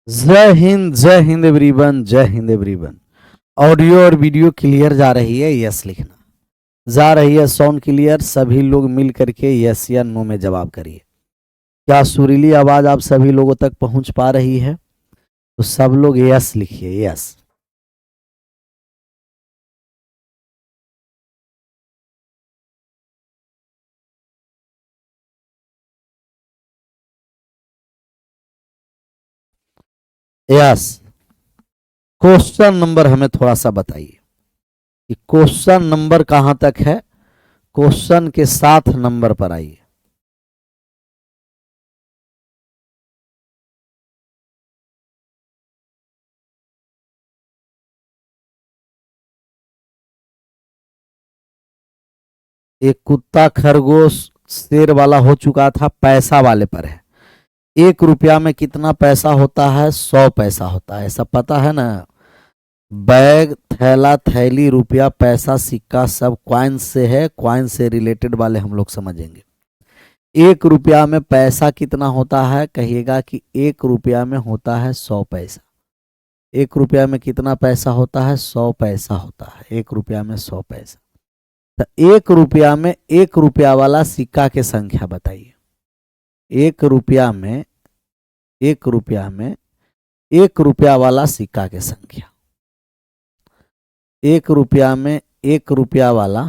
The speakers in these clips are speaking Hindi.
जय हिंद एवरीवन, जय हिंद एवरीवन। ऑडियो और वीडियो क्लियर जा रही है? यस लिखना। जा रही है साउंड क्लियर? सभी लोग मिल करके यस या नो में जवाब करिए। क्या सुरीली आवाज आप सभी लोगों तक पहुंच पा रही है? तो सब लोग यस लिखिए, यस। यस। क्वेश्चन नंबर हमें थोड़ा सा बताइए कि क्वेश्चन नंबर कहां तक है। क्वेश्चन के साथ नंबर पर आइए। एक कुत्ता खरगोश शेर वाला हो चुका था, पैसा वाले पर है। 1 रुपया में कितना पैसा होता है? 100 पैसा होता है, ऐसा पता है ना। बैग, थैला, थैली, रुपया, पैसा, सिक्का सब क्वाइन से है। क्वाइन से रिलेटेड वाले हम लोग समझेंगे। 1 रुपया में पैसा कितना होता है? कहिएगा कि 1 रुपया में होता है 100 पैसा। 1 रुपया में कितना पैसा होता है? 100 पैसा होता है। 1 रुपया में 100 पैसा। तो 1 रुपया में 1 रुपया वाला सिक्का की संख्या बताइए। 1 रुपया में 1 रुपया में 1 रुपया वाला सिक्का की संख्या। 1 रुपया में 1 रुपया वाला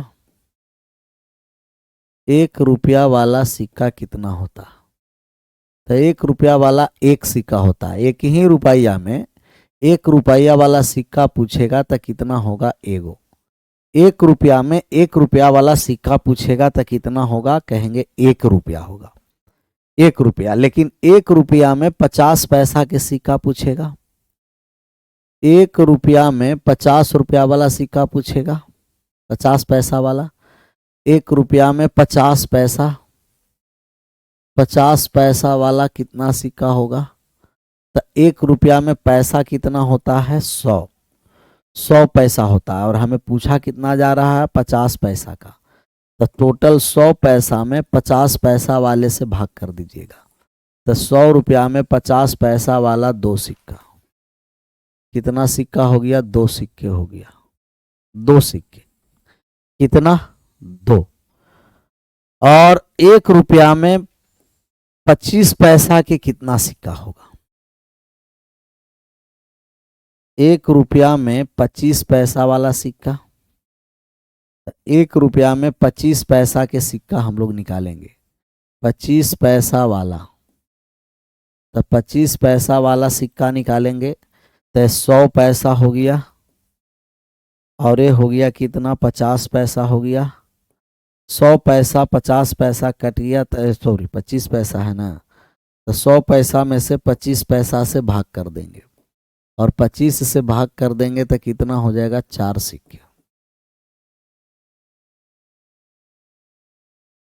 1 रुपया वाला सिक्का कितना होता? तो 1 रुपया वाला एक सिक्का होता है। एक ही रुपया में 1 रुपया वाला सिक्का पूछेगा तो कितना होगा? एगो। 1 रुपया में 1 रुपया वाला सिक्का पूछेगा तो कितना होगा? कहेंगे 1 रुपया होगा। 1 रुपया। लेकिन 1 रुपया में 50 पैसा के सिक्का पूछेगा। 1 रुपया में 50 रुपया वाला सिक्का पूछेगा, 50 पैसा वाला। 1 रुपया में 50 पैसा, 50 पैसा वाला कितना सिक्का होगा? तो 1 रुपया में पैसा कितना होता है? 100। 100 पैसा होता है और हमें पूछा कितना जा रहा है? 50 पैसा का। तो टोटल 100 पैसा में 50 पैसा वाले से भाग कर दीजिएगा। तो 100 रुपया में 50 पैसा वाला 2 सिक्का। कितना सिक्का हो गया? 2 सिक्के हो गया। 2 सिक्के। कितना? 2। और 1 रुपया में 25 पैसा के कितना सिक्का होगा? 1 रुपया में 25 पैसा वाला सिक्का। 1 रुपया में 25 पैसा के सिक्का हम लोग निकालेंगे। 25 पैसा वाला, तो 25 पैसा वाला सिक्का निकालेंगे तो 100 पैसा हो गया। और ये हो गया कितना? 50 पैसा हो गया। 100 पैसा 50 पैसा कट गया तो सॉरी 25 पैसा है ना। तो 100 पैसा में से 25 पैसा से भाग कर देंगे और 25 से भाग कर देंगे तो कितना हो जाएगा? 4 सिक्के।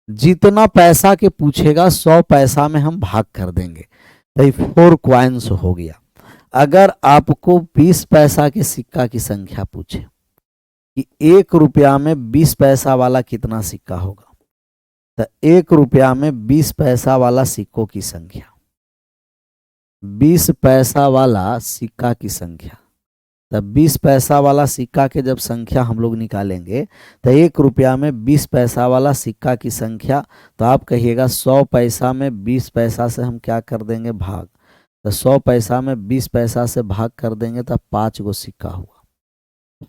जितना पैसा के पूछेगा 100 पैसा में हम भाग कर देंगे तो 4 क्वाइंस हो गया। अगर आपको 20 पैसा के सिक्का की संख्या पूछे कि 1 रुपया में 20 पैसा वाला कितना सिक्का होगा, तो 1 रुपया में 20 पैसा वाला सिक्कों की संख्या, 20 पैसा वाला सिक्का की संख्या। तो 20 पैसा वाला सिक्का के जब संख्या हम लोग निकालेंगे तो 1 रुपया में 20 पैसा वाला सिक्का की संख्या, तो आप कहिएगा 100 पैसा में 20 पैसा से हम क्या कर देंगे? भाग। तो 100 पैसा में 20 पैसा से भाग कर देंगे तो 5 गो सिक्का हुआ।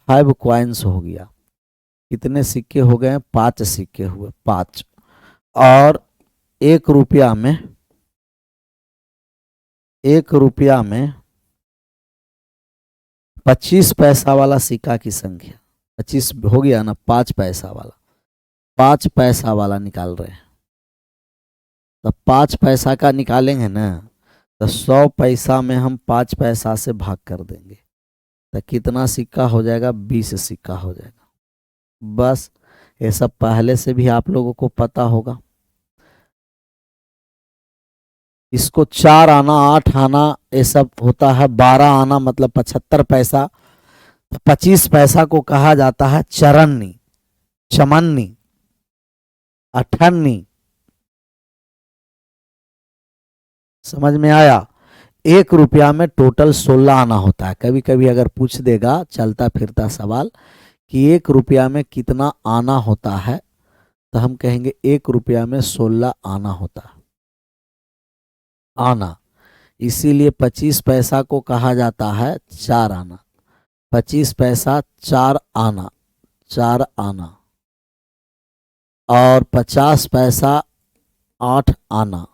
5 क्वाइंस हो गया। कितने सिक्के हो गए? 5 सिक्के हुए। 5। और 1 रुपया में 25 पैसा वाला सिक्का की संख्या, 25 हो गया ना। 5 पैसा वाला, 5 पैसा वाला निकाल रहे हैं। तो 5 पैसा का निकालेंगे ना तो 100 पैसा में हम 5 पैसा से भाग कर देंगे तो कितना सिक्का हो जाएगा? 20 सिक्का हो जाएगा। बस ये सब पहले से भी आप लोगों को पता होगा। इसको 4 आना 8 आना ये सब होता है। 12 आना मतलब 75 पैसा। तो 25 पैसा को कहा जाता है चरन्नी, चमन्नी, अठन्नी। समझ में आया? एक रुपया में टोटल 16 आना होता है। कभी कभी अगर पूछ देगा चलता फिरता सवाल कि एक रुपया में कितना आना होता है, तो हम कहेंगे एक रुपया में 16 आना होता है। आना, इसीलिए 25 पैसा को कहा जाता है 4 आना। 25 पैसा 4 आना, 4 आना। और 50 पैसा 8 आना।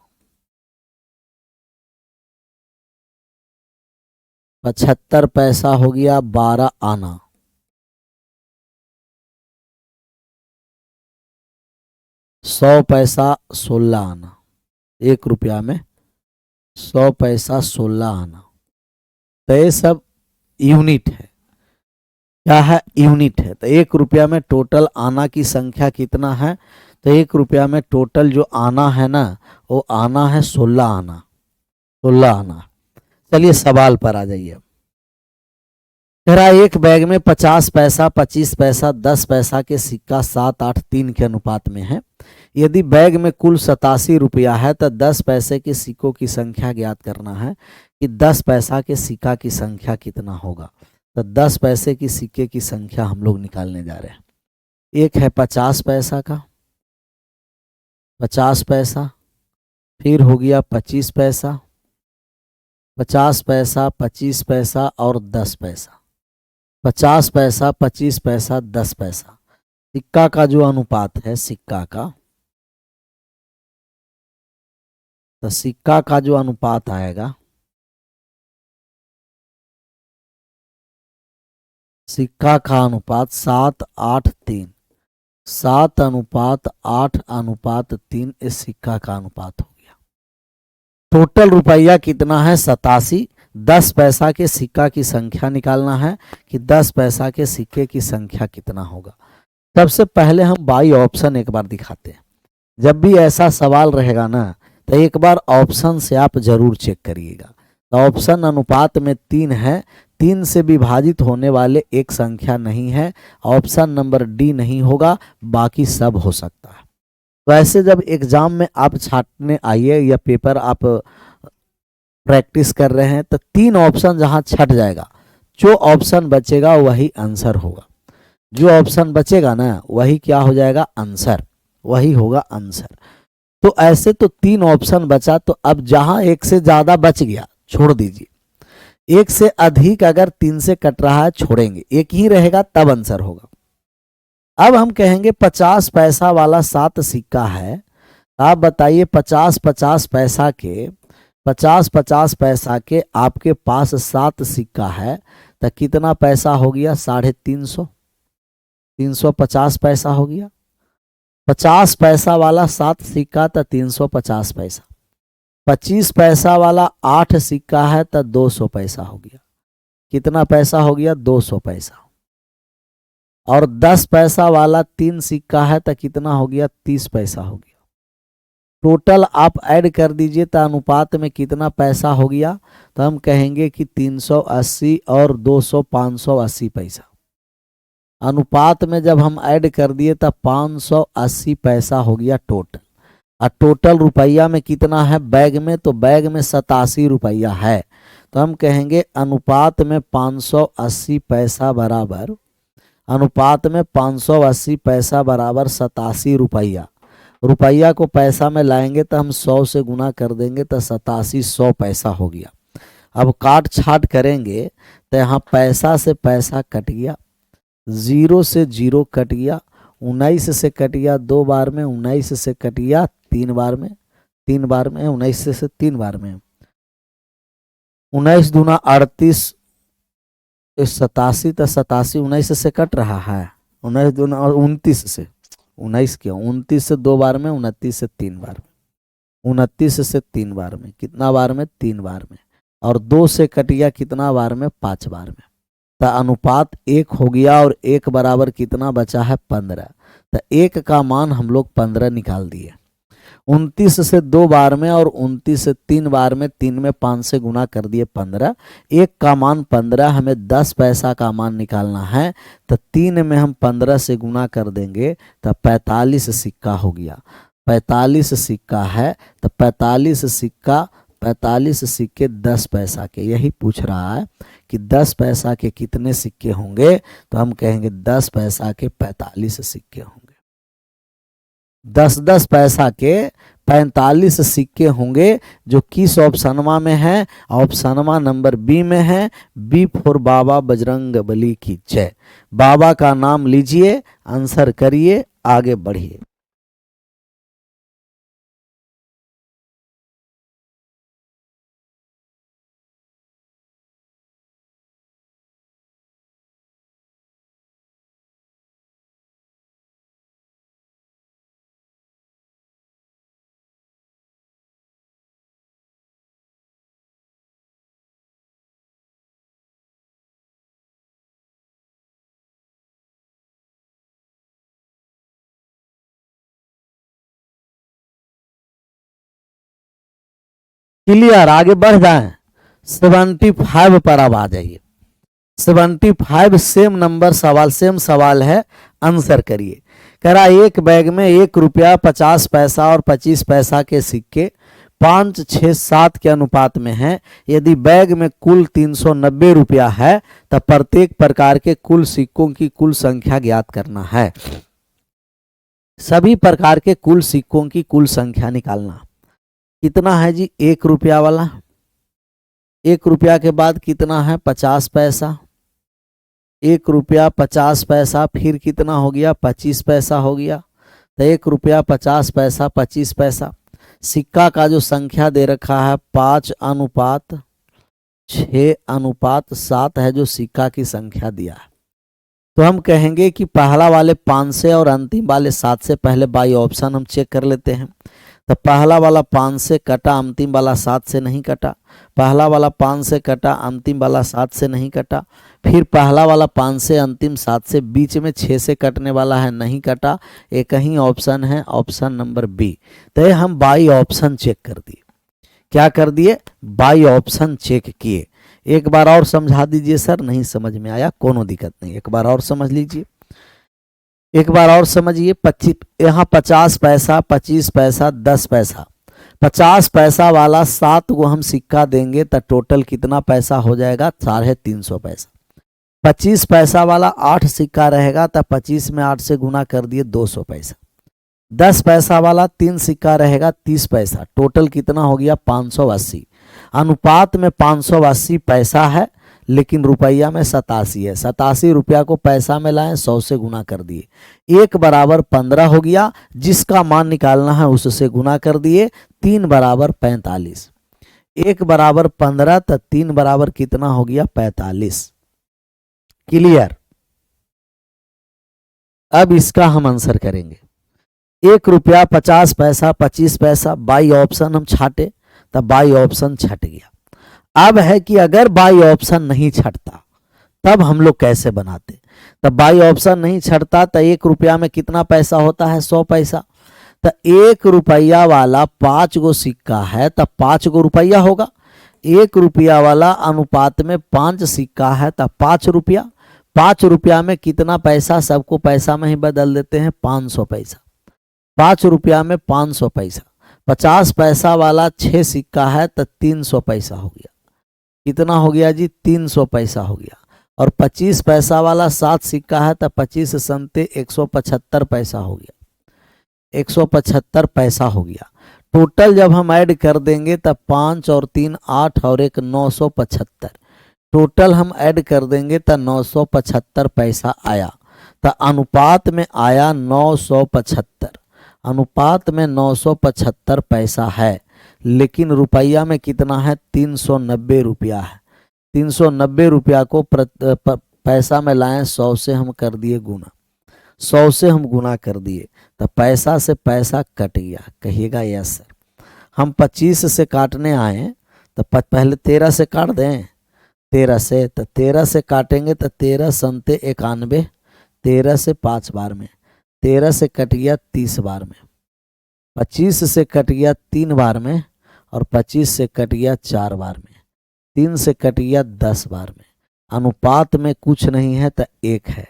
75 पैसा हो गया 12 आना। 100 पैसा 16 आना। एक रुपया में 100 पैसा 16 आना। तो ये सब यूनिट है। क्या है? यूनिट है। तो एक रुपया में टोटल आना की संख्या कितना है? तो एक रुपया में टोटल जो आना है ना, वो आना है 16 आना। 16 आना। चलिए सवाल पर आ जाइए। कह रहा एक बैग में 50 पैसा, 25 पैसा, 10 पैसा के सिक्का 7, 8, 3 के अनुपात में है। यदि बैग में कुल 87 रुपया है तो 10 पैसे के सिक्कों की संख्या ज्ञात करना है कि 10 पैसा के सिक्का की संख्या कितना होगा। तो 10 पैसे की सिक्के की संख्या हम लोग निकालने जा रहे हैं। एक है 50 पैसा का, 50 पैसा, फिर हो गया 25 पैसा, 50 पैसा, 25 पैसा और 10 पैसा। 50 पैसा, 25 पैसा, 10 पैसा। सिक्का का जो अनुपात है, सिक्का का, तो सिक्का का जो अनुपात आएगा, सिक्का का अनुपात 7, 8, 3। 7 अनुपात 8 अनुपात 3 इस सिक्का का अनुपात हो गया। टोटल रुपया कितना है? 87। 10 पैसा के सिक्का की संख्या निकालना है कि 10 पैसा के सिक्के की संख्या कितना होगा। सबसे पहले हम बाई ऑप्शन एक बार दिखाते हैं। जब भी ऐसा सवाल रहेगा ना, तो एक बार ऑप्शन से आप जरूर चेक करिएगा। तो ऑप्शन अनुपात में 3 है, 3 से विभाजित होने वाले एक संख्या नहीं है। ऑप्शन नंबर डी नहीं होगा, बाकी सब हो सकता है। वैसे जब एग्जाम में आप छाटने आइए या पेपर आप प्रैक्टिस कर रहे हैं, तो 3 ऑप्शन जहां छट जाएगा, जो ऑप्शन बचेगा वही आंसर होगा। जो ऑप्शन बचेगा ना, वही क्या हो जाएगा? आंसर, वही होगा आंसर। तो ऐसे तो 3 ऑप्शन बचा, तो अब जहां एक से ज्यादा बच गया छोड़ दीजिए। एक से अधिक अगर 3 से कट रहा है छोड़ेंगे, एक ही रहेगा तब आंसर होगा। अब हम कहेंगे 50 पैसा वाला 7 सिक्का है। आप बताइए 50-50 पैसा के, 50-50 पैसा के आपके पास 7 सिक्का है, तो कितना पैसा हो गया? 350। 350 पैसा हो गया। 50 पैसा वाला 7 सिक्का तो 350 पैसा। 25 पैसा वाला 8 सिक्का है तो 200 पैसा हो गया। कितना पैसा हो गया? 200 पैसा। और 10 पैसा वाला 3 सिक्का है तो कितना हो गया? 30 पैसा हो गया। टोटल आप ऐड कर दीजिए तो अनुपात में कितना पैसा हो गया? तो हम कहेंगे कि 380 और 200 580 पैसा। अनुपात में जब हम ऐड कर दिए तो 580 पैसा हो गया टोटल। और टोटल रुपया में कितना है बैग में? तो बैग में 87 रुपया है। तो हम कहेंगे अनुपात में 580 पैसा बराबर, अनुपात में 580 पैसा बराबर 87 रुपया। रुपया को पैसा में लाएंगे तो हम 100 से गुना कर देंगे तो 87 100 पैसा हो गया। अब काट छाट करेंगे तो यहाँ पैसा से पैसा कट गया, 0 से 0 कट गया, 19 से कट गया 2 बार में, 19 से कट गया 3 बार में, 3 बार में, 19 से 3 बार में। 19 दूना 38, 87 तो 87 19 से कट रहा है, 19 दूना और 29 से, 19 क्यों, 29 से 2 बार में, 29 से 3 बार में, 29 से 3 बार में, कितना बार में? 3 बार में। और 2 से कट गया कितना बार में? 5 बार में। तो अनुपात 1 हो गया और 1 बराबर कितना बचा है? 15। तो 1 का मान हम लोग 15 निकाल दिए। 29 से 2 बार में और 29 से 3 बार में, 3 में 5 से गुना कर दिए 15। 1 का मान 15, हमें 10 पैसा का मान निकालना है। तो 3 में हम 15 से गुना कर देंगे तो 45 सिक्का हो गया। 45 सिक्का है तो 45 सिक्का 45 सिक्के 10 पैसा के, यही पूछ रहा है कि 10 पैसा के कितने सिक्के होंगे, तो हम कहेंगे 10 पैसा के 45 सिक्के होंगे। 10-10 पैसा के 45 सिक्के होंगे, जो किस ऑप्शनमा में है? ऑप्शनमा नंबर बी में है। बी फॉर बाबा बजरंगबली की जय। बाबा का नाम लीजिए, आंसर करिए, आगे बढ़िए। क्लियर, आगे बढ़ जाएं। 75 पर अब आ जाइए। 75 सेम नंबर सवाल, सेम सवाल है, आंसर करिए। कह रहा एक बैग में 1 रुपया 50 पैसा और 25 पैसा के सिक्के 5, 6, 7 के अनुपात में हैं। यदि बैग में कुल 390 रुपया है, तब प्रत्येक प्रकार के कुल सिक्कों की कुल संख्या ज्ञात करना है। सभी प्रकार के कुल सिक्कों की कुल संख्या निकालना। कितना है जी? 1 रुपया वाला, 1 रुपया के बाद कितना है? 50 पैसा, 1 रुपया 50 पैसा, फिर कितना हो गया? 25 पैसा हो गया। तो 1 रुपया 50 पैसा 25 पैसा। सिक्का का जो संख्या दे रखा है 5:6:7 है, जो सिक्का की संख्या दिया है। तो हम कहेंगे कि पहला वाले 5 से और अंतिम वाले 7 से पहले बाई ऑप्शन हम चेक कर लेते हैं। तो पहला वाला 5 से कटा, अंतिम वाला 7 से नहीं कटा। पहला वाला 5 से कटा, अंतिम वाला 7 से नहीं कटा। फिर पहला वाला 5 से, अंतिम 7 से, बीच में 6 से कटने वाला है, नहीं कटा। एक ही ऑप्शन है, ऑप्शन नंबर बी। तो हम बाई ऑप्शन चेक कर दिए। क्या कर दिए? बाई ऑप्शन चेक किए। एक बार और समझा दीजिए सर, नहीं समझ में आया, कोनो दिक्कत नहीं, एक बार और समझ लीजिए, एक बार और समझिए। 25 यहाँ 50 पैसा, 25 पैसा, 10 पैसा। 50 पैसा वाला 7 को हम सिक्का देंगे तो टोटल कितना पैसा हो जाएगा? 350 पैसा। 25 पैसा वाला 8 सिक्का रहेगा तो 25 में 8 से गुना कर दिए 200 पैसा। 10 पैसा वाला 3 सिक्का रहेगा 30 पैसा। टोटल कितना हो गया? 580। अनुपात में 580 पैसा है, लेकिन रुपया में 87 है। 87 रुपया को पैसा में लाएं, 100 से गुना कर दिए। 1 बराबर 15 हो गया, जिसका मान निकालना है उससे गुना कर दिए। 3 बराबर 45। 1 बराबर 15 तो 3 बराबर कितना हो गया? 45। क्लियर? अब इसका हम आंसर करेंगे। 1 रुपया 50 पैसा 25 पैसा, बाई ऑप्शन हम छाटे, तब बाई ऑप्शन छट गया। अब है कि अगर बाई ऑप्शन नहीं छटता तब हम लोग कैसे बनाते? तब बाई ऑप्शन नहीं छटता तो 1 रुपया में कितना पैसा होता है? 100 पैसा। तो 1 रुपया वाला 5 गो सिक्का है, तब 5 गो रुपया होगा। 1 रुपया वाला अनुपात में 5 सिक्का है, तब 5 रुपया। 5 रुपया में कितना पैसा? सबको पैसा में ही बदल देते हैं, 500 पैसा। 5 रुपया में 500 पैसा। 50 पैसा वाला 6 सिक्का है तो 300 पैसा हो गया। कितना हो गया जी? 300 पैसा हो गया। और 25 पैसा वाला 7 सिक्का है तो 25 संते 175 पैसा हो गया। 175 पैसा हो गया। टोटल जब हम ऐड कर देंगे तब 5 और 3 8 और 1 975। टोटल हम ऐड कर देंगे तो 975 पैसा आया। तो अनुपात में आया 975। अनुपात में 975 पैसा है, लेकिन रुपया में कितना है? 390 रुपया है। 390 रुपया को पैसा में लाएं, 100 से हम कर दिए गुना। 100 से हम गुना कर दिए तो पैसा से पैसा कट गया। कहिएगा यस सर। हम 25 से काटने आए तो पहले 13 से काट दें। 13 से, तो 13 से काटेंगे तो 13 संते 91। 13 से 5 बार में, 13 से कट गया 30 बार में। 25 से कट गया 3 बार में, और 25 से कट गया 4 बार में। 3 से कट गया 10 बार में। अनुपात में कुछ नहीं है तो 1 है,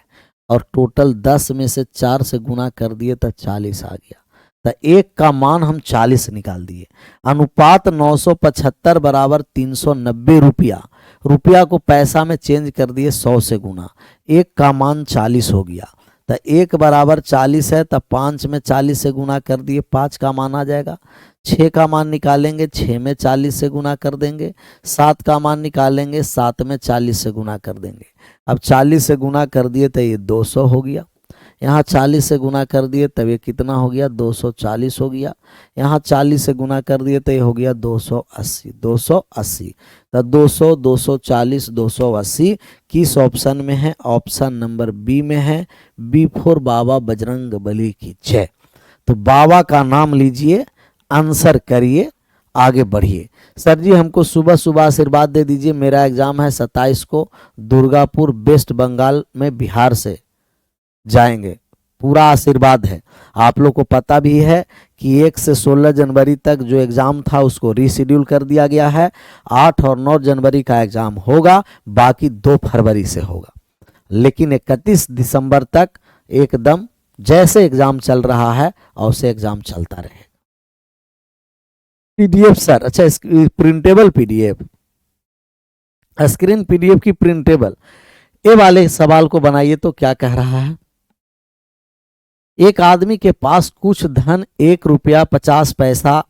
और टोटल 10 में से 4 से गुना कर दिए तो 40 आ गया। तो एक का मान हम 40 निकाल दिए। अनुपात 975 बराबर 390 रुपया। रुपया को पैसा में चेंज कर दिए 100 से गुना। एक का मान 40 हो गया, तो एक बराबर 40 है, तो 5 में 40 से गुना कर दिए, 5 का मान आ जाएगा। 6 का मान निकालेंगे, 6 में 40 से गुना कर देंगे। 7 का मान निकालेंगे, 7 में 40 से गुना कर देंगे। अब 40 से गुना कर दिए तो ये 200 हो गया। यहाँ 40 से गुना कर दिए तब ये कितना हो गया, 240 हो गया। यहाँ 40 से गुना कर दिए तो ये हो गया 280। 280 तो 200, 240, 280 किस ऑप्शन में है? ऑप्शन नंबर बी में है। बी फॉर बाबा बजरंग बली की जय। तो बाबा का नाम लीजिए, आंसर करिए, आगे बढ़िए। सर जी हमको सुबह सुबह आशीर्वाद दे दीजिए, मेरा एग्जाम है 27 को, दुर्गापुर वेस्ट बंगाल में बिहार से जाएंगे, पूरा आशीर्वाद है। आप लोग को पता भी है कि 1 से 16 जनवरी तक जो एग्ज़ाम था उसको रीशेड्यूल कर दिया गया है। 8 और 9 जनवरी का एग्ज़ाम होगा, बाकी 2 फरवरी से होगा। लेकिन 31 दिसंबर तक एकदम जैसे एग्ज़ाम चल रहा है वैसे एग्ज़ाम चलता रहेगा। पीडीएफ सर, अच्छा प्रिंटेबल पीडीएफ, स्क्रीन पीडीएफ की प्रिंटेबल, ये वाले सवाल को बनाइए तो क्या कह रहा है? एक आदमी के पास कुछ धन 1 रुपया 50 पैसा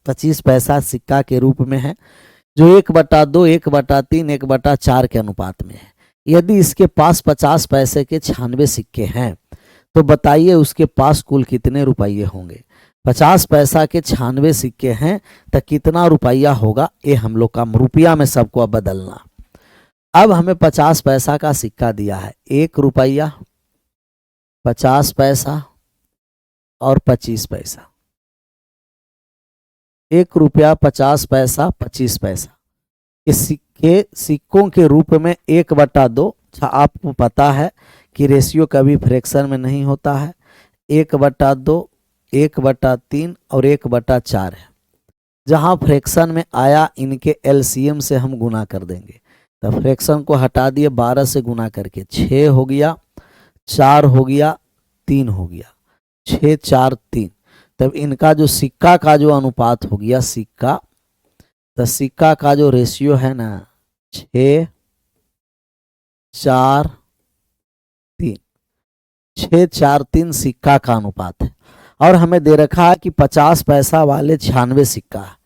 25 पैसा सिक्का के रूप में है, जो 1/2, 1/3, 1/4 के अनुपात में है। यदि इसके पास 50 पैसे के 96 सिक्के हैं तो बताइए उसके पास कुल कितने रुपये होंगे। 50 पैसा के 96 सिक्के हैं तो कितना रुपया होगा, ये हम लोग का रुपया में सबको अब बदलना। अब हमें 50 पैसा का सिक्का दिया है, 1 रुपया, 50 पैसा और 25 पैसा। 1 रुपया 50 पैसा 25 पैसा, इस सिक्कों के रूप में 1/2। आपको पता है कि रेशियो कभी फ्रैक्शन में नहीं होता है। 1/2, 1/3 और 1/4 है। जहाँ फ्रैक्शन में आया इनके एलसीएम से हम गुना कर देंगे। तो फ्रैक्शन को हटा दिए, 12 से गुना करके 6 हो गया, 4 हो गया, 3 हो गया, 6, 4, 3। तब इनका जो सिक्का का जो अनुपात हो गया, सिक्का, तो सिक्का का जो रेशियो है ना 6, 4, 3, 6, 4, 3 सिक्का का अनुपात है। और हमें दे रखा है कि 50 पैसा वाले 96 सिक्का है।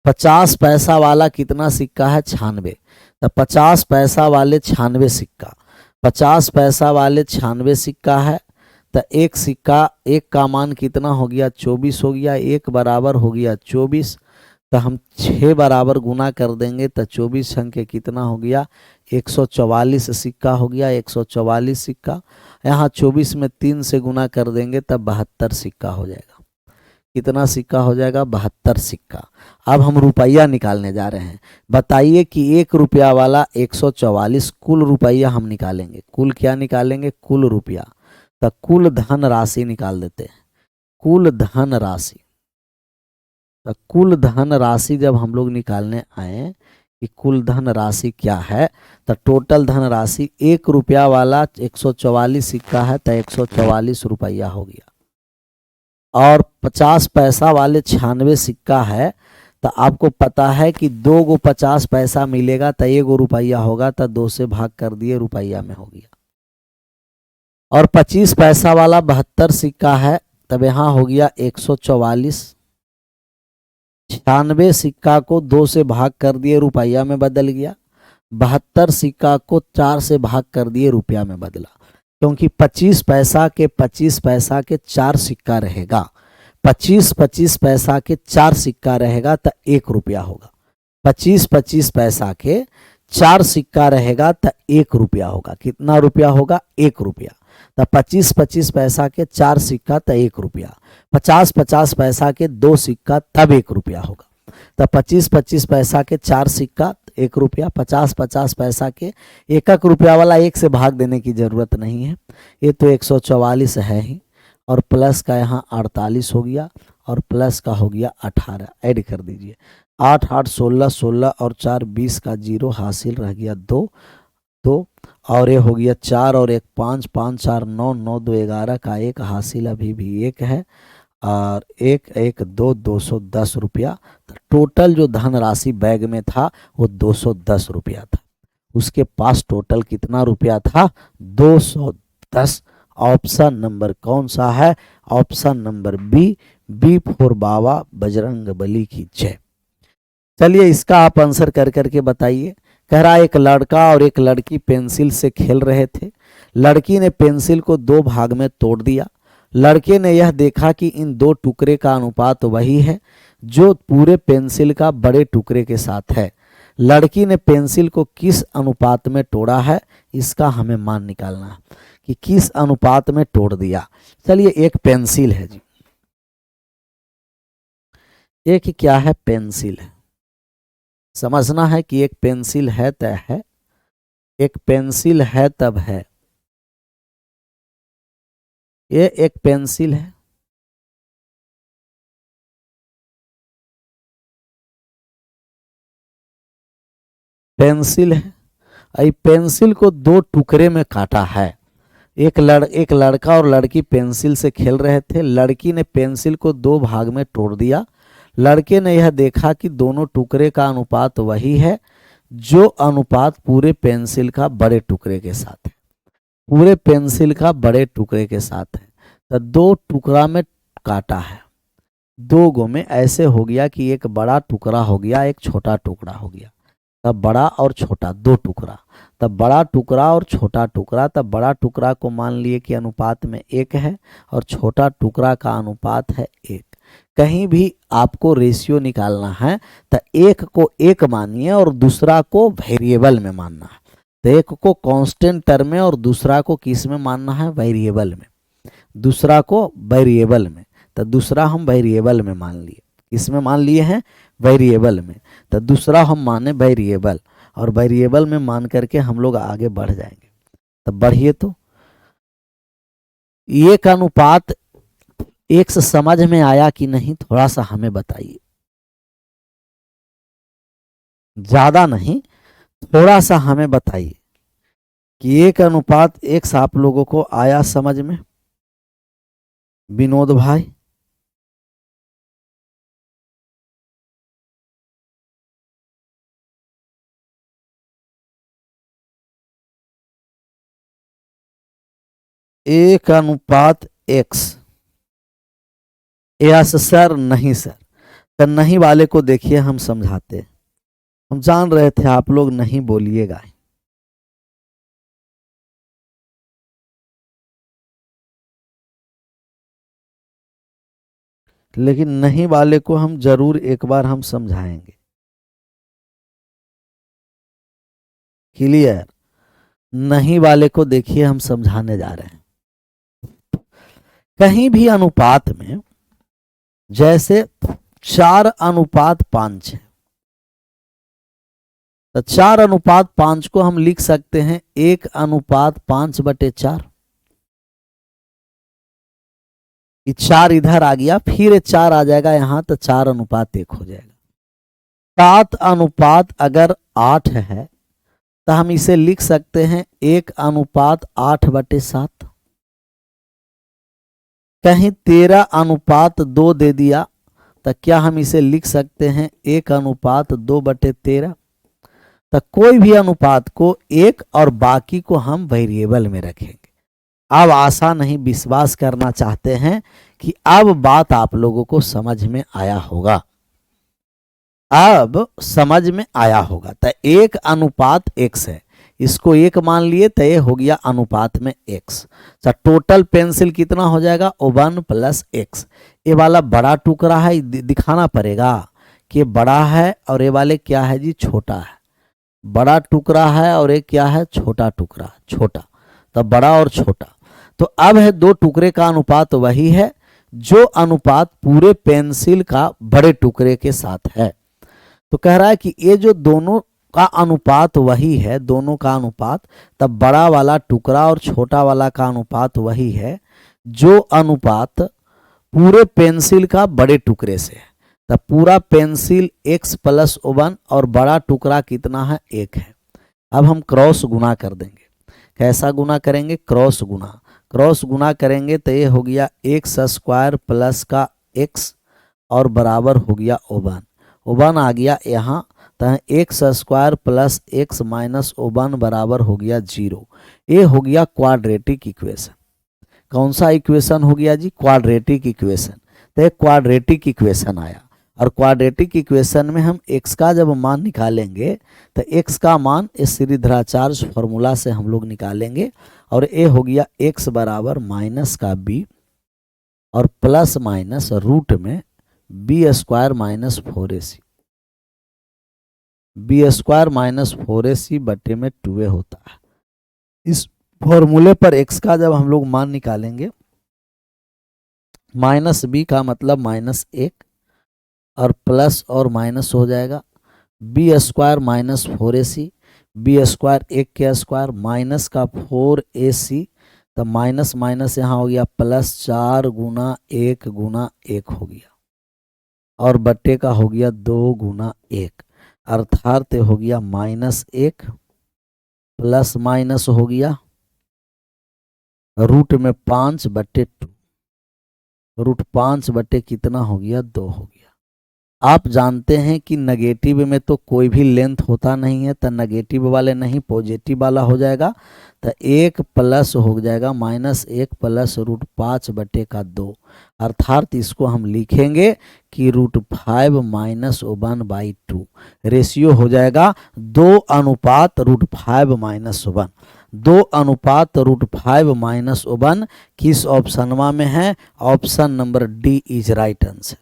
50 पैसा वाला कितना सिक्का है? 96। तो 50 पैसा वाले 96 सिक्का, 50 पैसा वाले 96 सिक्का है। तो एक सिक्का, एक का मान कितना हो गया? 24 हो गया। 1 बराबर हो गया 24। तो हम 6 बराबर गुना कर देंगे तो 24 संख्या कितना हो गया? 144 सिक्का हो गया। 144 सिक्का, यहाँ 24 में 3 से गुना कर देंगे तब 72 सिक्का हो जाएगा। कितना सिक्का हो जाएगा? 72 सिक्का। अब हम रुपया निकालने जा रहे हैं। बताइए कि 1 रुपया वाला 144, कुल रुपया हम निकालेंगे। कुल क्या निकालेंगे? कुल रुपया। तो कुल धन राशि निकाल देते हैं। कुल धन राशि, तो कुल धन राशि जब हम लोग निकालने आए कि कुल धन राशि क्या है, तो टोटल धन राशि 1 रुपया वाला 144 सिक्का है तो 144 रुपया हो गया। और 50 पैसा वाले 96 सिक्का है, तो आपको पता है कि 2 गो 50 पैसा मिलेगा तो 1 रुपया होगा, तो 2 से भाग कर दिए, रुपया में हो गया। और 25 पैसा वाला 72 सिक्का है, तब यहाँ हो गया 144। 96 सिक्का को 2 से भाग कर दिए, रुपया में बदल गया। 72 सिक्का को 4 से भाग कर दिए, रुपया में बदला। क्योंकि 25 पैसा के 25 पैसा के 4 सिक्का रहेगा। 25 पैसा के 4 सिक्का रहेगा तो 1 रुपया होगा। 25 पैसा के 4 सिक्का रहेगा तो 1 रुपया होगा। कितना रुपया होगा? 1 रुपया। तो 25 पैसा के 4 सिक्का तो 1 रुपया। 50 पैसा के 2 सिक्का तब 1 रुपया होगा। तो 25 पैसा के 4 सिक्का 1 रुपया। 50 पैसा के 1 रुपया वाला 1 से भाग देने की जरूरत नहीं है, ये तो 144 है ही। और प्लस का यहाँ 48 हो गया और प्लस का हो गया 18। ऐड कर दीजिए, 8 8 16 16 और 4 20 का 0 हासिल रह गया 2 2। और ये हो गया 4 और 1 5 5 4 9 9 2 11 का 1 हासिल अभी भी 1 है। और एक एक दो 210 रुपया। तो टोटल जो धनराशि बैग में था वो 210 रुपया था। उसके पास टोटल कितना रुपया था? 210। ऑप्शन नंबर कौन सा है? Option number B, B for Baba Bajrang Bali की जय। चलिए इसका आप आंसर कर करके बताइए। कह रहा एक लड़का और एक लड़की पेंसिल से खेल रहे थे। लड़की ने पेंसिल को दो भाग में तोड़ दिया। लड़के ने यह देखा कि इन दो टुकड़े का अनुपात वही है जो पूरे पेंसिल का बड़े टुकड़े के साथ है। लड़की ने पेंसिल को किस अनुपात में तोड़ा है, इसका हमें मान निकालना है कि किस अनुपात में तोड़ दिया। चलिए एक पेंसिल है जी, एक क्या है? पेंसिल है। समझना है कि एक पेंसिल है तय है, एक पेंसिल है तब है। ये एक पेंसिल है, पेंसिल है। ये पेंसिल को दो टुकड़े में काटा है। एक लड़का और लड़की पेंसिल से खेल रहे थे। लड़की ने पेंसिल को दो भाग में तोड़ दिया। लड़के ने यह देखा कि दोनों टुकड़े का अनुपात वही है जो अनुपात पूरे पेंसिल का बड़े टुकड़े के साथ है। पूरे पेंसिल का बड़े टुकड़े के साथ है। तो दो टुकड़ा में काटा है, दो गो में ऐसे हो गया कि एक बड़ा टुकड़ा हो गया, एक छोटा टुकड़ा हो गया। तब बड़ा और छोटा दो टुकड़ा, तब बड़ा टुकड़ा और छोटा टुकड़ा। तब बड़ा टुकड़ा को मान लिए कि अनुपात में एक है और छोटा टुकड़ा का अनुपात है एक। कहीं भी आपको रेशियो निकालना है तो एक को एक मानिए और दूसरा को वेरिएबल में मानना है। तो एक को कांस्टेंट टर्म में और दूसरा को किस में मानना है? वेरिएबल में। दूसरा को वेरिएबल में, तो दूसरा हम वेरिएबल में मान लिए। इसमें मान लिए हैं वेरिएबल में, तो दूसरा हम माने वेरिएबल, और वेरिएबल में मान करके हम लोग आगे बढ़ जाएंगे। तब बढ़िए। तो एक अनुपात एक से समझ में आया कि नहीं, थोड़ा सा हमें बताइए। ज्यादा नहीं, थोड़ा सा हमें बताइए कि एक अनुपात एक से आप लोगों को आया समझ में? विनोद भाई, एक अनुपात एक्स। यस सर, नहीं सर। तो नहीं वाले को देखिए हम समझाते हैं। हम जान रहे थे आप लोग नहीं बोलिएगा। लेकिन नहीं वाले को हम जरूर एक बार हम समझाएंगे। क्लियर? नहीं वाले को देखिए हम समझाने जा रहे हैं। कहीं भी अनुपात में जैसे 4:5 है, तो 4:5 को हम लिख सकते हैं 1:5/4। ये 4 इधर आ गया, फिर 4 आ जाएगा यहां, तो 4:1 हो जाएगा। 7:8 है तो हम इसे लिख सकते हैं 1:8/7। कहीं 13:2 दे दिया तो क्या हम इसे लिख सकते हैं 1:2/13। तो कोई भी अनुपात को एक और बाकी को हम वेरिएबल में रखेंगे। अब आशा नहीं, विश्वास करना चाहते हैं कि अब बात आप लोगों को समझ में आया होगा। अब समझ में आया होगा। तो 1:x है, इसको 1 मान लिए तो ये हो गया अनुपात में x। तो टोटल पेंसिल कितना हो जाएगा? 1 + x। ये वाला बड़ा टुकड़ा है, दिखाना पड़ेगा कि बड़ा है और ये वाले क्या है जी? छोटा है। बड़ा टुकड़ा है और एक क्या है? छोटा टुकड़ा, छोटा। तो बड़ा और छोटा। तो अब है दो टुकड़े का अनुपात वही है जो अनुपात पूरे पेंसिल का बड़े टुकड़े के साथ है। तो कह रहा है कि ये जो दोनों का अनुपात वही है, दोनों का अनुपात, तब बड़ा वाला टुकड़ा और छोटा वाला का अनुपात वही है जो अनुपात पूरे पेंसिल का बड़े टुकड़े से है। तब पूरा पेंसिल x + 1 और बड़ा टुकड़ा कितना है? 1 है। अब हम क्रॉस गुना कर देंगे। कैसा गुना करेंगे? क्रॉस गुना। क्रॉस गुना करेंगे तो ये हो गया एक्स स्क्वायर प्लस का एक्स और बराबर हो गया ओवन। ओवन आ गया यहाँ, तो x square plus x minus oven बराबर हो गया 0। ये हो गया क्वाड्रेटिक इक्वेशन। कौन सा इक्वेशन हो गया जी? Quadratic equation. तो एक क्वाड्रेटिक इक्वेशन आया, और क्वाड्रेटिक इक्वेशन में हम x का जब मान निकालेंगे तो x का मान इस श्रीधराचार्य फॉर्मूला से हम लोग निकालेंगे, और ये हो गया x बराबर माइनस का b और प्लस माइनस रूट में b square minus 4ac, b square minus 4ac बटे में 2a होता है। इस फॉर्मूले पर x का जब हम लोग मान निकालेंगे, माइनस b का मतलब माइनस 1 और प्लस और माइनस हो जाएगा, b square minus 4ac, b square 1 के स्क्वायर माइनस का 4ac, तो माइनस माइनस यहाँ हो गया प्लस 4 गुना 1 गुना 1 हो गया, और बट्टे का हो गया 2 गुना 1, अर्थात हो गया माइनस 1 प्लस माइनस हो गया रूट में 5 बट्टे 2, रूट 5 बट्टे कितना हो गया? 2 हो गया। आप जानते हैं कि नेगेटिव में तो कोई भी लेंथ होता नहीं है, तो नेगेटिव वाले नहीं पॉजिटिव वाला हो जाएगा, तो 1 प्लस हो जाएगा माइनस 1 प्लस रूट 5 बटे का 2, अर्थात इसको हम लिखेंगे कि रूट 5 माइनस 1/2। रेशियो हो जाएगा 2 अनुपात रूट 5 माइनस 1। 2 अनुपात रूट 5 माइनस 1 किस ऑप्शन में है? Option number D is right answer.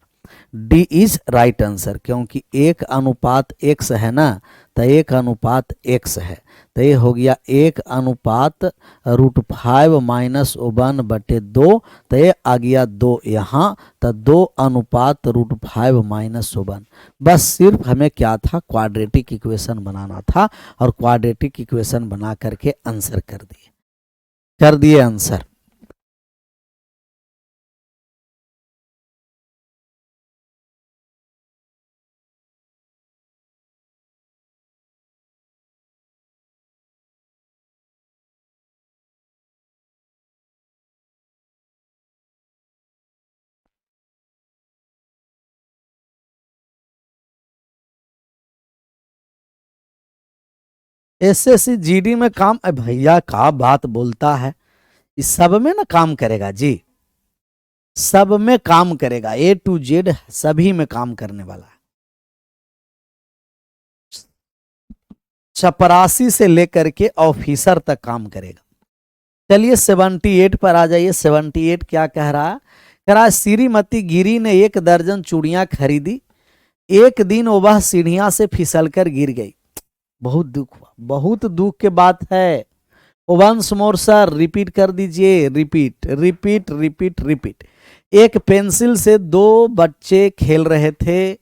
D is right answer, क्योंकि 1 अनुपात x है ना, तो 1 अनुपात x है, तो ये हो गया 1 अनुपात रूट 5 माइनस 1 बटे 2, तो ये आ गया 2 यहाँ, तो 2 अनुपात रूट 5 माइनस 1। बस सिर्फ हमें क्या था? क्वाड्रेटिक इक्वेशन बनाना था, और क्वाड्रेटिक इक्वेशन बना करके आंसर कर दिए आंसर। एसएससी जीडी में काम, भैया का बात बोलता है, इस सब में ना काम करेगा जी, सब में काम करेगा, A to Z सभी में काम करने वाला है। चपरासी से लेकर के ऑफिसर तक काम करेगा। चलिए 78 पर आ जाइए। 78 क्या कह रहा है? कह रहा है श्रीमती गिरी ने 1 दर्जन चूड़ियां खरीदी। एक दिन वह सीढ़ियां से फिसलकर गिर गई। बहुत दुख हुआ, बहुत दुख के बात है। वंस मोर सर, रिपीट कर दीजिए, रिपीट रिपीट रिपीट रिपीट। एक पेंसिल से 2 बच्चे खेल रहे थे,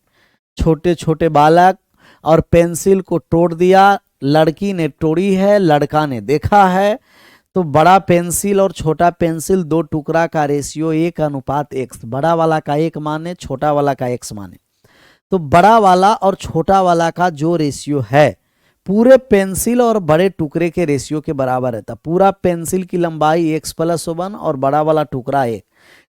छोटे छोटे बालक, और पेंसिल को तोड़ दिया। लड़की ने तोड़ी है, लड़का ने देखा है। तो बड़ा पेंसिल और छोटा पेंसिल 2 टुकड़ा का रेशियो 1:x, बड़ा वाला का 1 माने, छोटा वाला का x माने। तो बड़ा वाला और छोटा वाला का जो रेशियो है पूरे पेंसिल और बड़े टुकड़े के रेशियो के बराबर रहता। पूरा पेंसिल की लंबाई x+1 और बड़ा वाला टुकड़ा 1,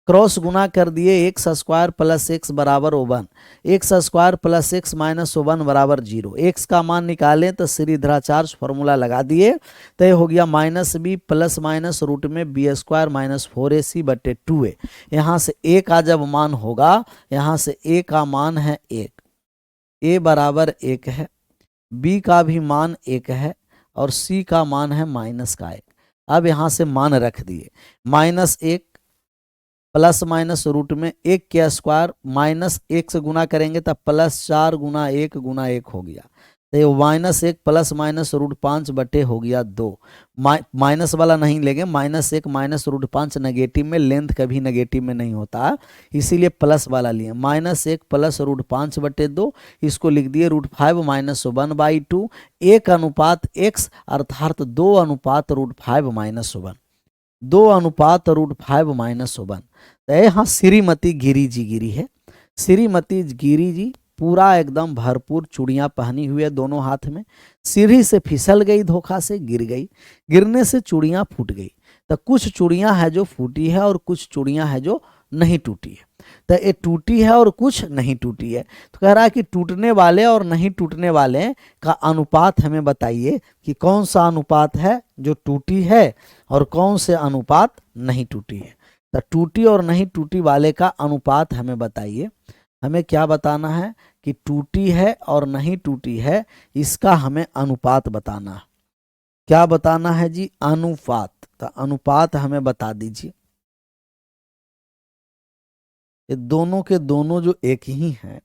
क्रॉस गुना कर दिए x स्क्वायर प्लस x बराबर 1, x square plus x minus 1 बराबर 0। x का मान निकालें तो श्रीधराचार्य फॉर्मूला लगा दिए, तो ये हो गया minus b plus minus root में बी स्क्वायर माइनस 4ac बटे 2a। यहाँ से a का जब मान होगा, यहाँ से a का मान है 1, a बराबर 1 है, b का भी मान 1 है, और c का मान है माइनस का 1। अब यहाँ से मान रख दिए, -1 प्लस माइनस रूट में 1 के स्क्वायर माइनस 1 से गुना करेंगे तो +4 गुना 1 गुना 1 हो गया। तो ये -1 प्लस माइनस रूट 5 बटे हो गया 2। माइनस वाला नहीं लेंगे, -1 माइनस रूट 5 नेगेटिव में, लेंथ कभी नेगेटिव में नहीं होता, इसीलिए प्लस वाला लिए। -1 प्लस रूट 5 बटे 2, इसको लिख दिए √5 माइनस 1/2, 1 अनुपात x, अर्थात 2 अनुपात √5 माइनस 1, 2 अनुपात √5 माइनस 1। तो यहाँ श्रीमती गिरी जी गिरी है। श्रीमती गिरी जी पूरा एकदम भरपूर चूड़ियां पहनी हुई है दोनों हाथ में, सीढ़ी से फिसल गई, धोखा से गिर गई, गिरने से चूड़ियां फूट गई। तो कुछ चूड़ियां हैं जो फूटी है और कुछ चूड़ियां हैं जो नहीं टूटी है। तो ये टूटी है और कुछ नहीं टूटी है। तो कह रहा है कि टूटने वाले और नहीं टूटने वाले का अनुपात हमें बताइए कि कौन सा अनुपात है जो टूटी है और कौन से अनुपात नहीं टूटी है। तो टूटी और नहीं टूटी वाले का अनुपात हमें बताइए। हमें क्या बताना है कि टूटी है और नहीं टूटी है, इसका हमें अनुपात बताना है। क्या बताना है जी? अनुपात। तो अनुपात हमें बता दीजिए। ये दोनों के दोनों जो एक ही हैं,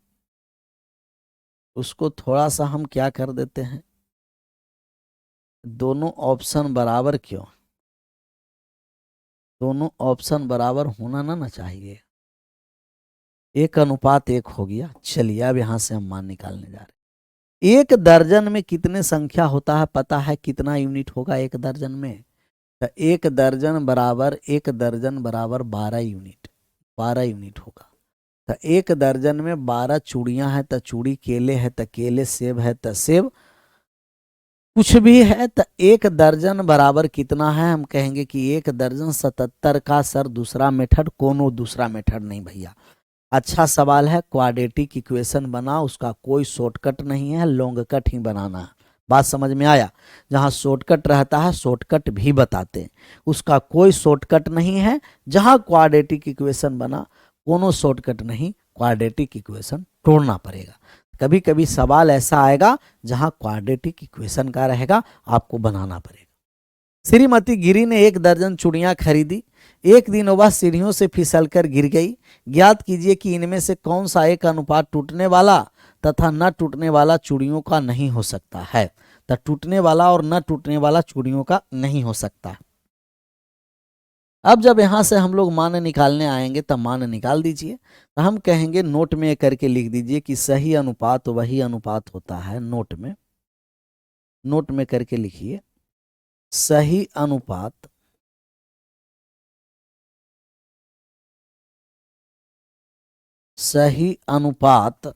उसको थोड़ा सा हम क्या कर देते हैं, दोनों ऑप्शन बराबर क्यों? दोनों ऑप्शन बराबर होना ना चाहिए। एक अनुपात एक हो गया। चलिए अब यहां से हम मान निकालने जा रहे हैं। एक दर्जन में कितने संख्या होता है पता है? कितना यूनिट होगा एक दर्जन में? तो एक दर्जन बराबर 12 यूनिट। 12 यूनिट होगा। तो एक दर्जन में 12 चूड़ियां हैं तो चूड़ी, केले है तो केले, सेब है तो सेब, कुछ भी है। तो एक दर्जन बराबर कितना है? हम कहेंगे कि एक दर्जन 77 का सर दूसरा मेथड, कोनो दूसरा मेथड नहीं भैया। अच्छा सवाल है, क्वाड्रेटिक इक्वेशन बना, उसका कोई शॉर्टकट नहीं है, लॉन्ग कट ही बनाना है। बात समझ में आया? जहां शॉर्टकट रहता है शॉर्टकट भी बताते हैं, उसका कोई शॉर्टकट नहीं है। जहां क्वाड्रेटिक इक्वेशन बना, कोनो शॉर्टकट नहीं, क्वाड्रेटिक इक्वेशन तोड़ना पड़ेगा। कभी कभी सवाल ऐसा आएगा जहां क्वाड्रेटिक इक्वेशन का रहेगा, आपको बनाना पड़ेगा। श्रीमती गिरी ने 1 दर्जन चूड़ियां खरीदी। एक दिन वह सीढ़ियों से फिसलकर गिर गई। ज्ञात कीजिए कि इनमें से कौन सा एक अनुपात टूटने वाला तथा न टूटने वाला चूड़ियों का नहीं हो सकता है। तो टूटने वाला और न टूटने वाला चूड़ियों का नहीं हो सकता। अब जब यहां से हम लोग मान निकालने आएंगे तब मान निकाल दीजिए। तो हम कहेंगे नोट में करके लिख दीजिए कि सही अनुपात वही अनुपात होता है। नोट में करके लिखिए, सही अनुपात वही अनुपात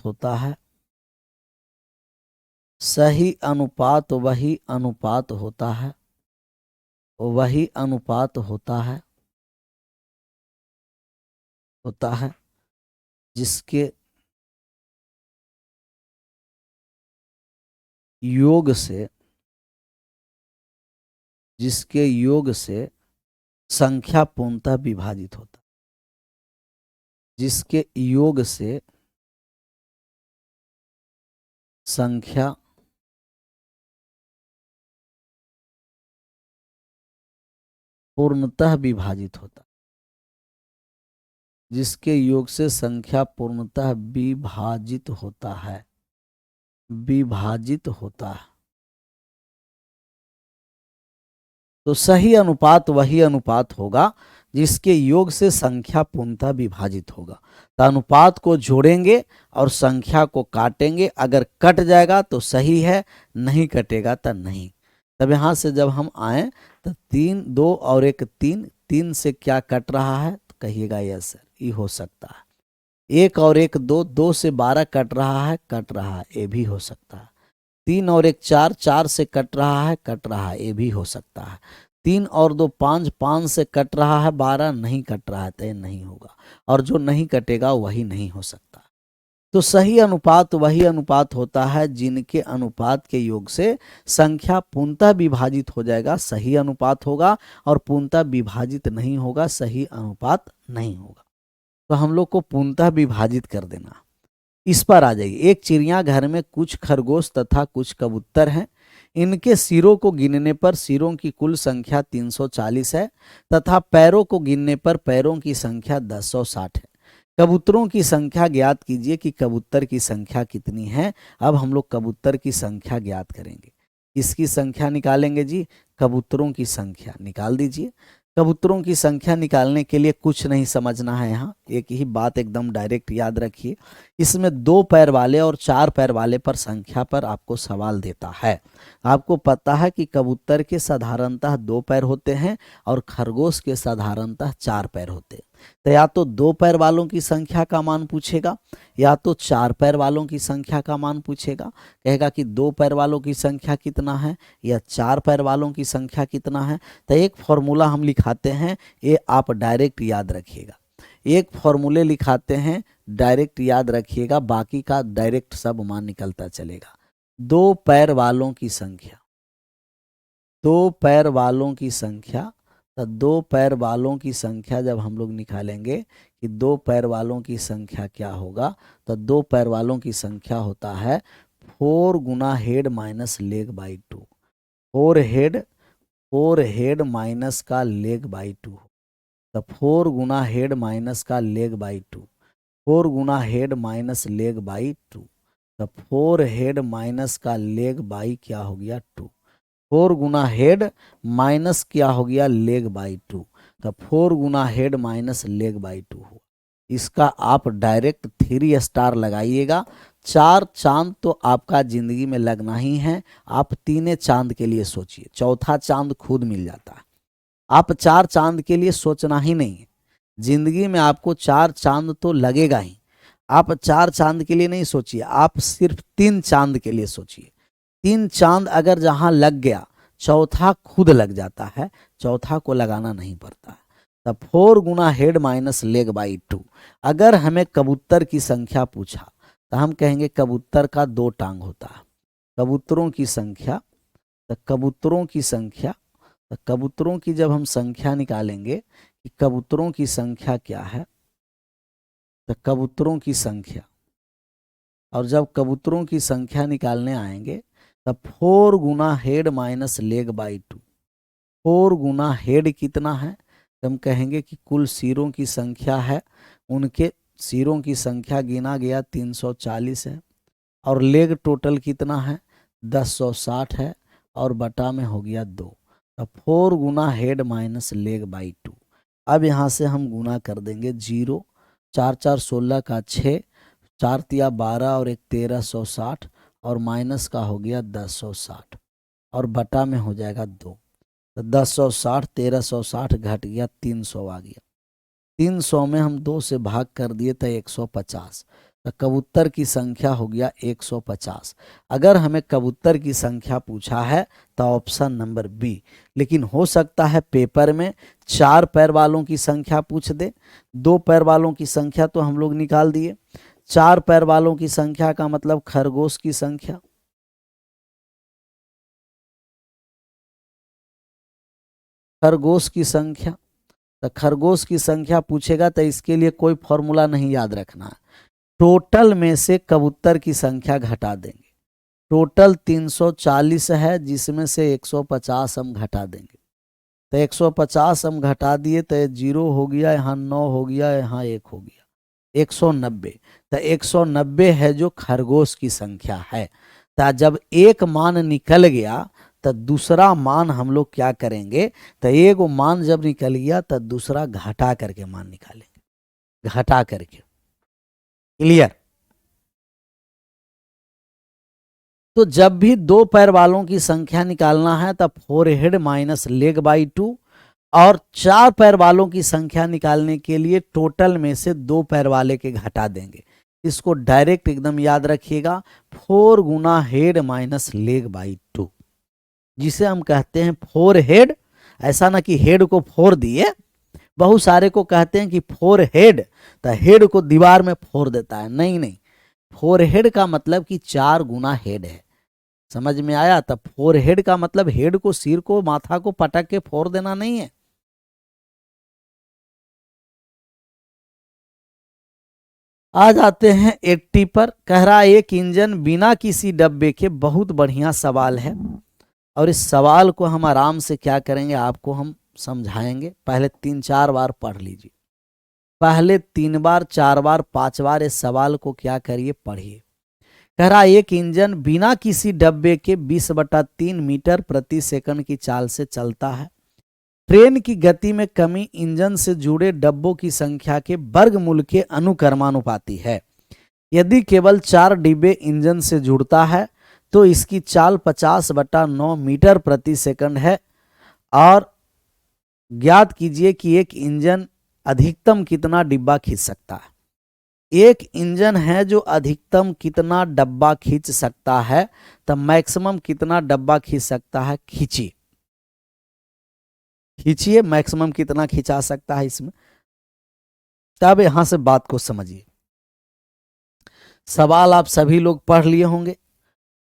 होता है। सही अनुपात वही अनुपात होता है। वही अनुपात होता है जिसके योग से संख्या पूर्णतः विभाजित होता है। जिसके योग से संख्या पूर्णतः विभाजित होता है। जिसके योग से संख्या पूर्णतः विभाजित होता है। तो सही अनुपात वही अनुपात होगा जिसके योग से संख्या पूर्णतः विभाजित होगा। तो अनुपात को जोड़ेंगे और संख्या को काटेंगे। अगर कट जाएगा तो सही है, नहीं कटेगा तो नहीं। तब यहां से जब हम आए तो 3 2 और 1 3, 3 से क्या कट रहा है तो कहिएगा यस सर, ये हो सकता है। 1 और 1 2, 2 से 12 कट रहा है, ये भी हो सकता है। 3 और 1 4, 4 से कट रहा है, ये भी हो सकता है। 3 और 2 5, 5 से कट रहा है 12, नहीं कट रहा है तो ये नहीं होगा। और जो नहीं कटेगा वही नहीं हो सकता। तो सही अनुपात वही अनुपात होता है जिनके अनुपात के योग से संख्या पूर्णतः विभाजित हो जाएगा, सही अनुपात होगा। और पूर्णतः विभाजित नहीं होगा, सही अनुपात नहीं होगा। तो हम लोग को पूर्णतः विभाजित कर देना। इस पर आ जाइए। एक चिड़ियाघर में कुछ खरगोश तथा कुछ कबूतर हैं। इनके सिरों को गिनने पर सिरों की कुल संख्या 340 है तथा पैरों को गिनने पर पैरों की संख्या 1060 है। कबूतरों की संख्या ज्ञात कीजिए कि कबूतर की संख्या कितनी है। अब हम लोग कबूतर की संख्या ज्ञात करेंगे। इसकी संख्या निकालेंगे जी, कबूतरों की संख्या निकाल दीजिए। कबूतरों की संख्या निकालने के लिए कुछ नहीं समझना है, यहाँ एक ही बात एकदम डायरेक्ट याद रखिए। इसमें 2 पैर वाले और 4 पैर वाले पर संख्या पर आपको सवाल देता है। आपको पता है कि कबूतर के साधारणतः 2 पैर होते हैं और खरगोश के साधारणतः 4 पैर होते हैं। तो या तो 2 पैर वालों की संख्या का मान पूछेगा या तो 4 पैर वालों की संख्या का मान पूछेगा। कहेगा कि 2 पैर वालों की संख्या कितना है या 4 पैर वालों की संख्या कितना है। तो एक फॉर्मूला हम लिखाते हैं, ये आप डायरेक्ट याद रखिएगा। एक फॉर्मूले लिखाते हैं, डायरेक्ट याद रखिएगा, बाकी का डायरेक्ट सब मान निकलता चलेगा। 2 पैर वालों की संख्या, 2 पैर वालों की संख्या, तो 2 पैर वालों की संख्या जब हम लोग निकालेंगे कि 2 पैर वालों की संख्या क्या होगा, तो 2 पैर वालों की संख्या होता है 4 गुना head minus leg by 2। 4 head minus का लेग बाई 2, तो 4 गुना हेड माइनस का लेग बाई 2, 4 गुना हेड माइनस लेग बाई 2, तो 4 हेड माइनस का लेग बाई क्या हो गया 2। 4 गुना हेड माइनस क्या हो गया लेग बाई 2, तो 4 गुना हेड माइनस लेग बाई 2 हो। इसका आप डायरेक्ट 3 स्टार लगाइएगा। 4 चांद तो आपका जिंदगी में लगना ही है। आप 3 चांद के लिए सोचिए, चौथा चांद खुद मिल जाता है। आप 4 चांद के लिए सोचना ही नहीं है, जिंदगी में आपको 4 चांद तो लगेगा ही। आप 4 चांद के लिए नहीं सोचिए, आप सिर्फ 3 चांद के लिए सोचिए। 3 चांद अगर जहां लग गया, चौथा खुद लग जाता है, चौथा को लगाना नहीं पड़ता है। तब 4 गुना हेड माइनस लेग बाई 2। अगर हमें कबूतर की संख्या पूछा तो हम कहेंगे कबूतर का 2 टांग होता है। कबूतरों की संख्या, तो कबूतरों की संख्या, तो कबूतरों की जब हम संख्या निकालेंगे कि कबूतरों की संख्या क्या है, तो कबूतरों की संख्या, और जब कबूतरों की संख्या निकालने आएंगे तब 4 गुना हेड माइनस लेग बाई 2। 4 गुना हेड कितना है, तो हम कहेंगे कि कुल सिरों की संख्या है, उनके सिरों की संख्या गिना गया 340 है, और लेग टोटल कितना है 1060 है, और बटा में हो गया 2। तो 4 गुना हेड माइनस लेग बाई 2। अब यहाँ से हम गुना कर देंगे 0, 4 4 16 का 6, 4 तिया 12 और 1 1360, और माइनस का हो गया 1060, और बटा में हो जाएगा 2। तो 1060 1360 घट गया 300 आ गया। 300 में हम 2 से भाग कर दिए तो 150, तो कबूतर की संख्या हो गया 150। अगर हमें कबूतर की संख्या पूछा है तो ऑप्शन नंबर बी। लेकिन हो सकता है पेपर में 4 पैर वालों की संख्या पूछ दे। 2 पैर वालों की संख्या तो हम लोग निकाल दिए, 4 पैर वालों की संख्या का मतलब खरगोश की संख्या, खरगोश की संख्या, तो खरगोश की संख्या पूछेगा तो इसके लिए कोई फॉर्मूला नहीं याद रखना है। टोटल में से कबूतर की संख्या घटा देंगे। टोटल 340 है, जिसमें से 150 हम घटा देंगे, तो 150 हम घटा दिए तो 0 हो गया, यहाँ 9 हो गया, यहाँ 1 हो गया, 190। तो 190 है जो खरगोश की संख्या है। तो जब एक मान निकल गया तो दूसरा मान हम लोग क्या करेंगे, तो एक मान जब निकल गया तो दूसरा घटा करके मान निकालेंगे, घटा करके। क्लियर। तो जब भी 2 पैर वालों की संख्या निकालना है तब 4 हेड माइनस लेग बाई 2, और 4 पैर वालों की संख्या निकालने के लिए टोटल में से 2 पैर वाले के घटा देंगे। इसको डायरेक्ट एकदम याद रखिएगा, 4 गुना हेड माइनस लेग बाई 2, जिसे हम कहते हैं 4 हेड। ऐसा ना कि हेड को 4 दिए, बहुत सारे को कहते हैं कि 4 हेड, तो हेड को दीवार में फोड़ देता है। नहीं नहीं, 4 हेड का मतलब कि 4 गुना हेड है। समझ में आया? तब 4 हेड का मतलब हेड को, सिर को, माथा को पटक के फोड़ देना नहीं है। आ जाते हैं 80 पर। कह रहा एक इंजन बिना किसी डब्बे के, बहुत बढ़िया सवाल है, और इस सवाल को हम आराम से क्या करेंगे, आपको हम समझाएंगे। पहले 3-4 बार पढ़ लीजिए, पहले 3 बार 4 बार 5 बार इस सवाल को क्या करिए, पढ़िए। कह रहा एक इंजन बिना किसी डब्बे के 20/3 मीटर प्रति सेकंड की चाल से चलता है। ट्रेन की गति में कमी इंजन से जुड़े डब्बों की संख्या के वर्गमूल के अनुक्रमानुपाती है। यदि केवल 4 डिब्बे इंजन से जुड़ता है तो इसकी चाल 50/9 मीटर प्रति सेकंड है। और ज्ञात कीजिए कि एक इंजन अधिकतम कितना डिब्बा खींच सकता है? एक इंजन है जो अधिकतम कितना डब्बा खींच सकता है, तो मैक्सिमम कितना डब्बा खींच सकता है? खींचिए, खींचिए, मैक्सिमम कितना खिंचा सकता है इसमें, तब यहां से बात को समझिए। सवाल आप सभी लोग पढ़ लिए होंगे,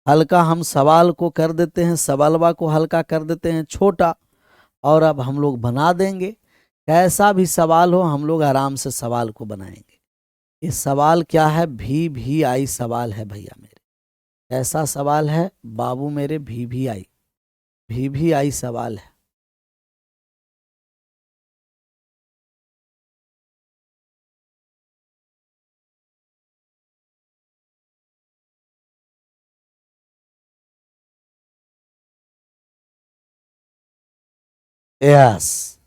हल्का हम सवाल को कर देते हैं, सवालवा को हल्का कर देते हैं छोटा, और अब हम लोग बना देंगे। कैसा भी सवाल हो हम लोग आराम से सवाल को बनाएंगे। ये सवाल क्या है? भी आई सवाल है भैया मेरे। ऐसा सवाल है बाबू मेरे, भी आई सवाल है। यस,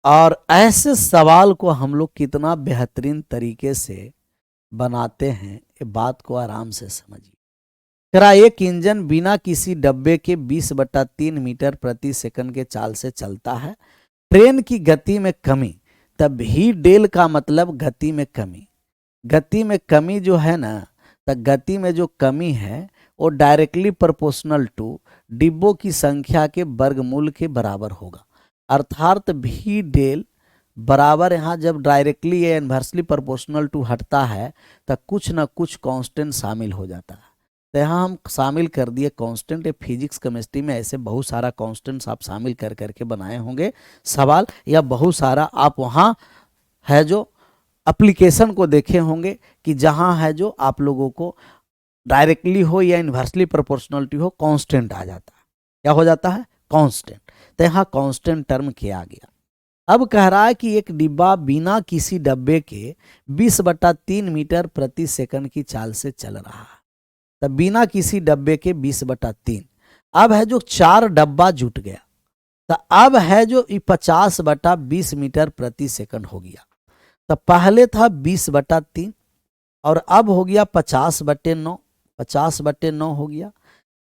और ऐसे सवाल को हम लोग कितना बेहतरीन तरीके से बनाते हैं, ये बात को आराम से समझिए। जरा, एक इंजन बिना किसी डब्बे के 20/3 मीटर प्रति सेकंड के चाल से चलता है। ट्रेन की गति में कमी, तब ही डेल का मतलब गति में कमी। गति में कमी जो है ना, तो गति में जो कमी है वो डायरेक्टली प्रोपोर्शनल टू डिब्बों की संख्या के वर्गमूल के बराबर होगा। अर्थात भी डेल बराबर, यहाँ जब डायरेक्टली या इन्वर्सली प्रोपोर्शनल टू हटता है तो कुछ ना कुछ कांस्टेंट शामिल हो जाता है। तो यहाँ हम शामिल कर दिए कांस्टेंट। ये फिजिक्स केमिस्ट्री में ऐसे बहुत सारा कांस्टेंट्स आप शामिल कर करके बनाए होंगे सवाल, या बहुत सारा आप वहाँ है जो एप्लीकेशन को देखे होंगे कि जहाँ है जो आप लोगों को डायरेक्टली हो या इन्वर्सली प्रोपोर्शनलिटी हो, कांस्टेंट आ जाता है। क्या हो जाता है? कांस्टेंट। तो यहाँ कांस्टेंट टर्म किया गया। अब कह रहा है कि एक डिब्बा बिना किसी डब्बे के 20/3 मीटर प्रति सेकंड की चाल से चल रहा है। तो बिना किसी डब्बे के 20/3। अब है जो 4 डब्बा जुट गया, तो अब है जो 50/20 मीटर प्रति सेकंड हो गया। तो पहले था 20/3 और अब हो गया 50/9। 50/9 हो गया।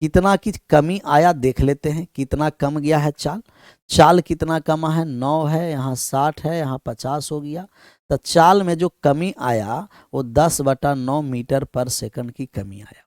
कितना की कमी आया देख लेते हैं, कितना कम गया है चाल। चाल कितना कम है? 9 है, यहाँ 60 है, यहाँ 50 हो गया। तो चाल में जो कमी आया वो 10/9 मीटर पर सेकंड की कमी आया।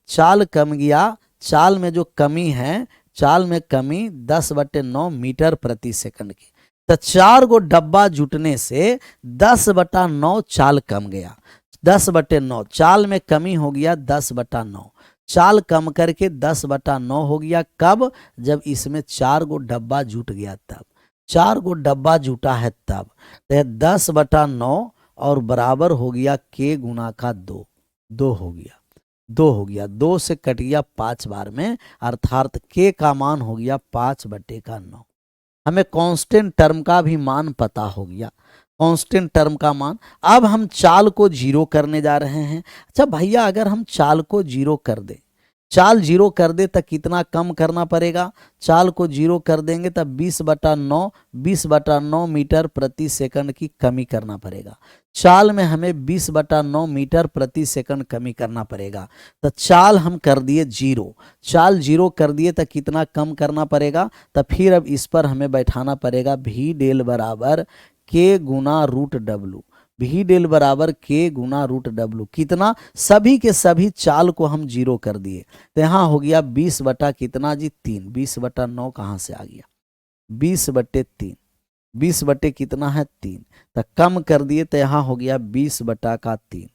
चाल कम गया, चाल में जो कमी है, चाल में कमी 10/9 मीटर प्रति सेकंड की। तो 4 गो डब्बा जुटने से 10/9 चाल कम गया। 10/9 चाल में कमी हो गया, 10/9 चाल कम करके 10/9 हो गया। कब? जब इसमें 4 गो डब्बा जुट गया तब। 4 गो डब्बा जुटा है तब। तो 10/9 और बराबर हो गया के गुना का 2। 2 हो गया, 2 हो गया, 2 से कट गया 5 बार में, अर्थात के का मान हो गया 5/9। हमें कांस्टेंट टर्म का भी मान पता हो गया, कांस्टेंट टर्म का मान। अब हम चाल को जीरो करने जा रहे हैं। अच्छा भैया, अगर हम चाल को जीरो कर दे, चाल जीरो कर दे तो कितना कम करना पड़ेगा? चाल को जीरो कर देंगे तब 20/9 मीटर प्रति सेकंड की कमी करना पड़ेगा। चाल में हमें 20/9 मीटर प्रति सेकंड कमी करना पड़ेगा। तो चाल हम कर दिए जीरो। चाल जीरो कर दिए तो कितना कम करना पड़ेगा? तो फिर अब इस पर हमें बैठाना पड़ेगा भी डेल बराबर के गुना रूट डब्लू। भी डेल बराबर के गुना रूट डब्लू। कितना? सभी के सभी चाल को हम जीरो कर दिए। तो यहाँ हो गया 20 बटा कितना जी? 3। 20/9 कहाँ से आ गया? 20/3। 20 बटे कितना है? 3। तो कम कर दिए तो यहाँ हो गया 20/3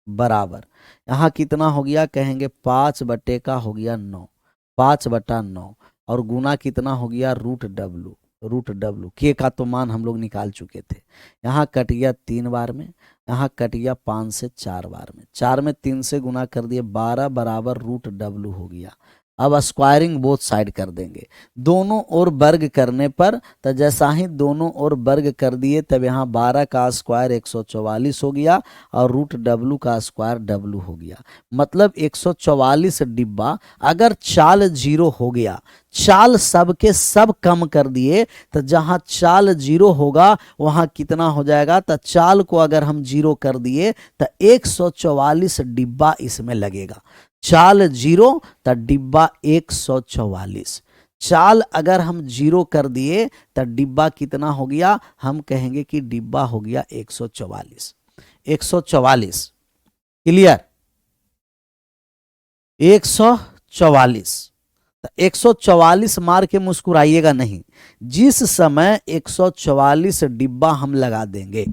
बराबर, यहाँ कितना हो गया? कहेंगे 5/9। 5/9 और गुना कितना हो गया? Root W. रूट डब्लू के का तो मान हम लोग निकाल चुके थे। यहाँ कट गया 3 बार में, यहाँ कट गया 5 से 4 बार में। 4 में 3 से गुना कर दिए, 12 बराबर रूट डब्लू हो गया। अब स्क्वायरिंग बोथ साइड कर देंगे, दोनों ओर वर्ग करने पर। तो जैसा ही दोनों ओर वर्ग कर दिए तब यहाँ 12 का स्क्वायर 144 हो गया और रूट डब्लू का स्क्वायर डब्लू हो गया। मतलब 144 डिब्बा। अगर चाल जीरो हो गया, चाल सब के सब कम कर दिए, तो जहां चाल जीरो होगा वहां कितना हो जाएगा? तो चाल को अगर हम जीरो कर दिए तो 144 डिब्बा इसमें लगेगा। चाल जीरो तो डिब्बा 144। चाल अगर हम 0 कर दिए तो डिब्बा कितना हो गया, हम कहेंगे कि डिब्बा हो गया 144। 144 क्लियर, 144। 144 मार के मुस्कुराइएगा नहीं। जिस समय 144 डिब्बा हम लगा देंगे,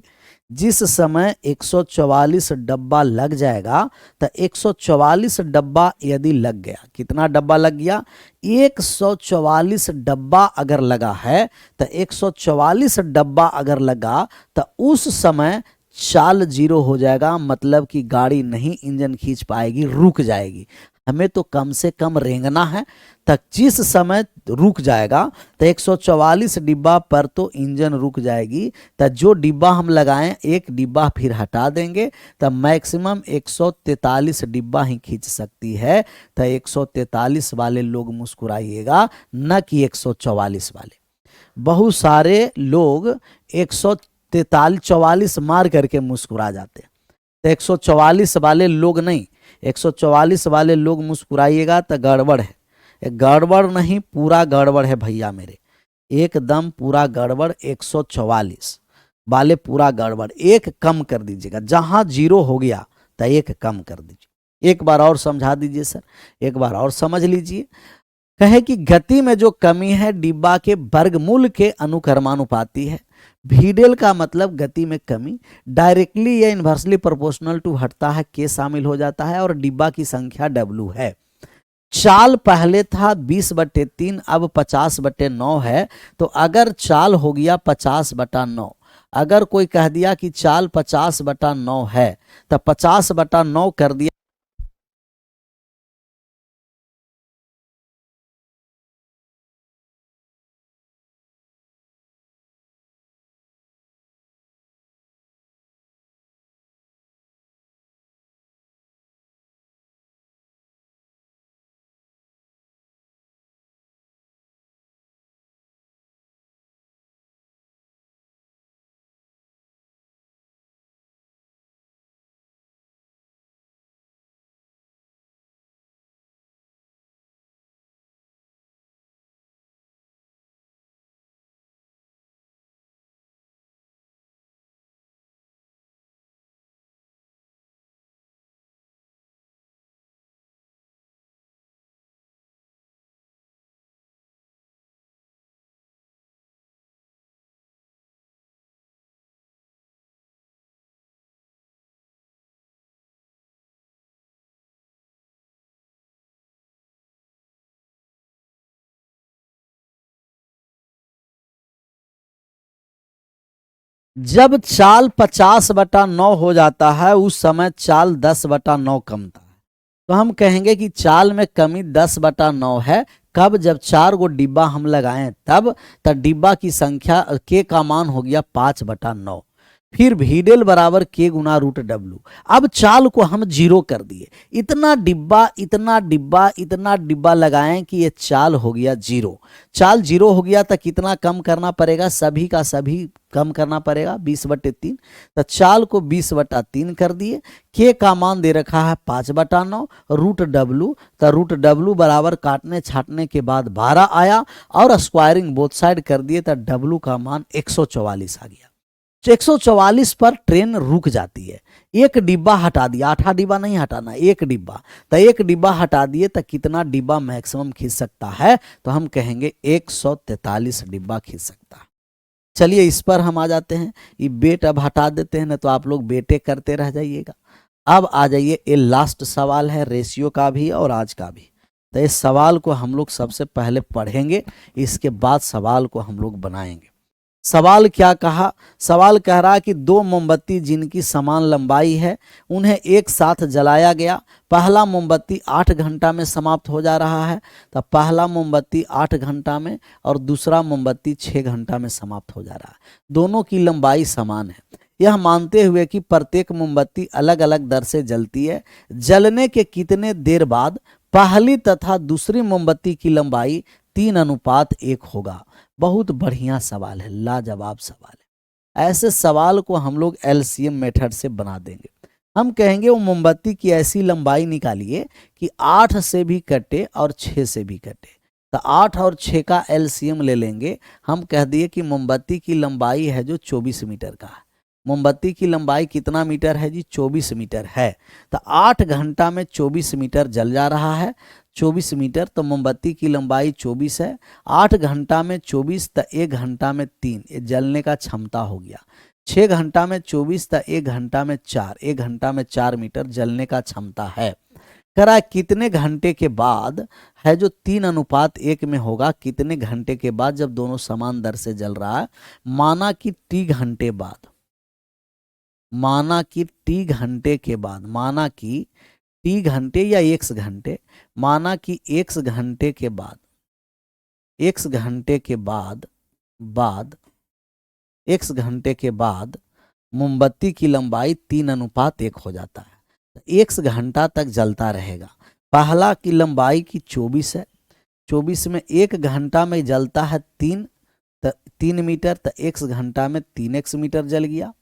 जिस समय 144 डब्बा लग जाएगा, तो 144 डब्बा यदि लग गया, कितना डब्बा लग गया, 144 डब्बा अगर लगा है, तो 144 डब्बा अगर लगा तो उस समय चाल 0 हो जाएगा, मतलब कि गाड़ी नहीं इंजन खींच पाएगी, रुक जाएगी। हमें तो कम से कम रेंगना है, तक जिस समय रुक जाएगा तो 144 डिब्बा पर तो इंजन रुक जाएगी। तो जो डिब्बा हम लगाएं, एक डिब्बा फिर हटा देंगे, तो मैक्सिमम 143 डिब्बा ही खींच सकती है। तो 143 वाले लोग मुस्कुराइएगा, न कि 144 वाले। बहुत सारे लोग 144 मार करके मुस्कुरा जाते हैं, तो 144 वाले लोग नहीं, 144 वाले लोग मुस्कुराइएगा तो गड़बड़ है। गड़बड़ नहीं, पूरा गड़बड़ है भैया मेरे, एकदम पूरा गड़बड़। 144 वाले पूरा गड़बड़, एक कम कर दीजिएगा, जहां 0 हो गया तो एक कम कर दीजिए। एक बार और समझा दीजिए सर, एक बार और समझ लीजिए। कहे कि गति में जो कमी है डिब्बा के वर्गमूल के अनुक्रमानुपाती है। भीडेल का मतलब गति में कमी, डायरेक्टली या इन्वर्सली प्रोपोर्शनल टू हटता है के शामिल हो जाता है, और डिब्बा की संख्या W है। चाल पहले था 20/3, अब 50/9 है। तो अगर चाल हो गया 50/9, अगर कोई कह दिया कि चाल 50/9 है, तो 50/9 कर दिया। जब चाल 50/9 हो जाता है, उस समय चाल 10/9 कमता है। तो हम कहेंगे कि चाल में कमी 10/9 है। कब? जब 4 गो डिब्बा हम लगाएं तब। तब डिब्बा की संख्या के का मान हो गया 5/9। फिर भीडेल बराबर के गुना √W। अब चाल को हम 0 कर दिए, इतना डिब्बा इतना डिब्बा इतना डिब्बा लगाएं कि ये चाल हो गया 0। चाल 0 हो गया तो कितना कम करना पड़ेगा? सभी का सभी कम करना पड़ेगा, 20/3। तो चाल को 20/3 कर दिए। के का मान दे रखा है 5/9, √W। तो √W बराबर काटने छाटने के बाद 12 आया, और स्क्वायरिंग बोथ साइड कर दिए तो W का मान 144 आ गया। 144 पर ट्रेन रुक जाती है। एक डिब्बा हटा दिया, 8 डिब्बा नहीं हटाना, एक डिब्बा। तो एक डिब्बा हटा दिए तो कितना डिब्बा मैक्सिमम खींच सकता है? तो हम कहेंगे 143 डिब्बा खींच सकता है। चलिए इस पर हम आ जाते हैं। ये बेट अब हटा देते हैं, ना तो आप लोग बेटे करते रह जाइएगा। अब आ जाइए, ये लास्ट सवाल है रेशियो का भी और आज का भी। तो इस सवाल को हम लोग सबसे पहले पढ़ेंगे, इसके बाद सवाल को हम लोग बनाएंगे। सवाल क्या कहा? सवाल कह रहा है कि 2 मोमबत्ती जिनकी समान लंबाई है, उन्हें एक साथ जलाया गया। पहला मोमबत्ती 8 घंटा में समाप्त हो जा रहा है। तो पहला मोमबत्ती 8 घंटा में और दूसरा मोमबत्ती 6 घंटा में समाप्त हो जा रहा है। दोनों की लंबाई समान है, यह मानते हुए कि प्रत्येक मोमबत्ती अलग अलग दर से जलती है। जलने के कितने देर बाद पहली तथा दूसरी मोमबत्ती की लंबाई 3:1 होगा? बहुत बढ़िया सवाल है, लाजवाब सवाल है। ऐसे सवाल को हम लोग एलसीएम मेथड से बना देंगे। हम कहेंगे वो मोमबत्ती की ऐसी लंबाई निकालिए कि 8 से भी कटे और 6 से भी कटे। तो 8 और 6 का एलसीएम ले लेंगे। हम कह दिए कि मोमबत्ती की लंबाई है जो 24 मीटर का है। मोमबत्ती की लंबाई कितना मीटर है जी? 24 मीटर है। तो 8 घंटा में 24 मीटर जल जा रहा है। 24 मीटर, तो मोमबत्ती की लंबाई 24 है। 8 घंटा में 24, तो 1 घंटा में 3, ये जलने का क्षमता हो गया। 6 घंटा में 24, तो 1 घंटा में 4, 1 घंटा में 4 मीटर जलने का क्षमता है। करा कितने घंटे के बाद है जो 3:1 में होगा? कितने घंटे के बाद, जब दोनों समान दर से जल रहा है। माना कि टी घंटे बाद, माना कि टी घंटे के बाद, माना कि टी घंटे या एक्स घंटे, माना कि एक्स घंटे के बाद, एक्स घंटे के बाद एक्स घंटे के बाद मोमबत्ती की लंबाई 3:1 हो जाता है। एक्स घंटा तक जलता रहेगा। पहला की लंबाई की 24 है। 24 में 1 घंटा में जलता है 3 मीटर, तो एक्स घंटा में 3x मीटर जल गया।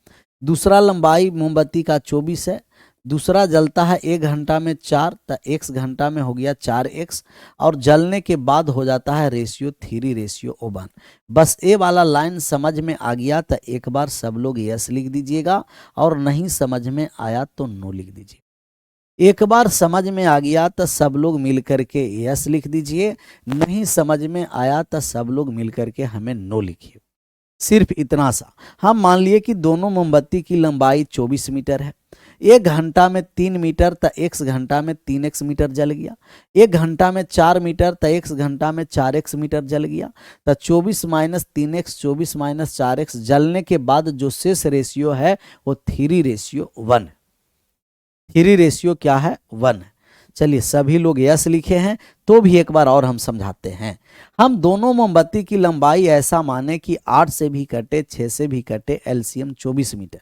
दूसरा लंबाई मोमबत्ती का 24 है। दूसरा जलता है 1 घंटा में 4, तो एक्स घंटा में हो गया 4x, और जलने के बाद हो जाता है रेशियो 3:1। बस ये वाला लाइन समझ में आ गया तो एक बार सब लोग यस लिख दीजिएगा, और नहीं समझ में आया तो नो लिख दीजिए। एक बार समझ में आ गया तो सब लोग मिलकर के यस लिख दीजिए, नहीं समझ में आया तो सब लोग मिलकर के हमें नो लिखिए। सिर्फ इतना सा। हम मान लिए कि दोनों मोमबत्ती की लंबाई 24 मीटर है। 1 घंटा में 3 मीटर, तो एक्स घंटा में 3x मीटर जल गया। 1 घंटा में 4 मीटर, तो एक्स घंटा में 4x मीटर जल गया। तो 24 - 3x, 24 - 4x जलने के बाद जो शेष रेशियो है वो 3:1। 3 रेशियो क्या है? 1। चलिए सभी लोग यस लिखे हैं, तो भी एक बार और हम समझाते हैं। हम दोनों मोमबत्ती की लंबाई ऐसा माने कि 8 से भी कटे, 6 से भी कटे, एलसीएम 24 मीटर।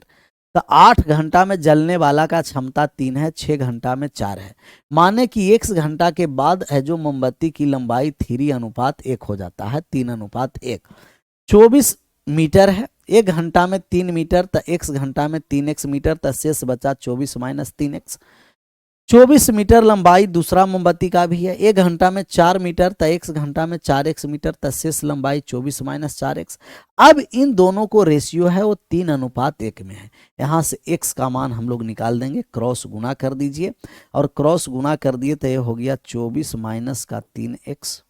तो 8 घंटा में जलने वाला का क्षमता 3 है, 6 घंटा में 4 है। माने कि x घंटा के बाद है जो मोमबत्ती की लंबाई 3:1 हो जाता है, 3:1। 24 मीटर है, 1 घंटा में 3 मीटर, तो x घंटा में 3x मीटर, तो शेष बचा 24 - 3x। 24 मीटर लंबाई दूसरा मोमबत्ती का भी है। 1 घंटा में 4 मीटर, तो x घंटा में 4x मीटर, तो शेष लंबाई 24 - 4x। अब इन दोनों को रेशियो है वो 3:1 में है। यहाँ से x का मान हम लोग निकाल देंगे, क्रॉस गुना कर दीजिए, और क्रॉस गुना कर दिए तो ये हो गया 24 - का 3x।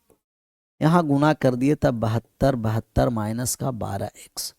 यहाँ गुना कर दिए तब 72, 72 माइनस का 12x,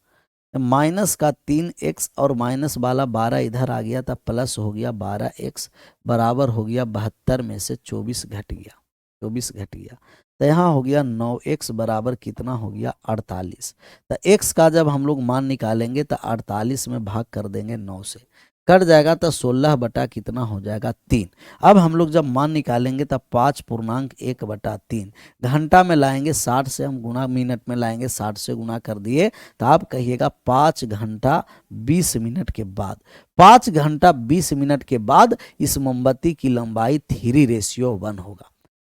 माइनस का 3x, और माइनस वाला 12 इधर आ गया तब प्लस हो गया 12x, बराबर हो गया 72 में से 24 घट गया, 24 घट गया। तो यहाँ हो गया 9x बराबर कितना हो गया? 48। तो x का जब हम लोग मान निकालेंगे तो 48 में भाग कर देंगे 9 से, कट जाएगा तो 16 बटा कितना हो जाएगा? 3। अब हम लोग जब मान निकालेंगे तब 5.1/3 घंटा में लाएंगे, 60 से हम गुना, मिनट में लाएंगे 60 से गुना कर दिए तो आप कहिएगा 5 घंटा 20 मिनट के बाद। 5 घंटा 20 मिनट के बाद इस मोमबत्ती की लंबाई 3:1 होगा।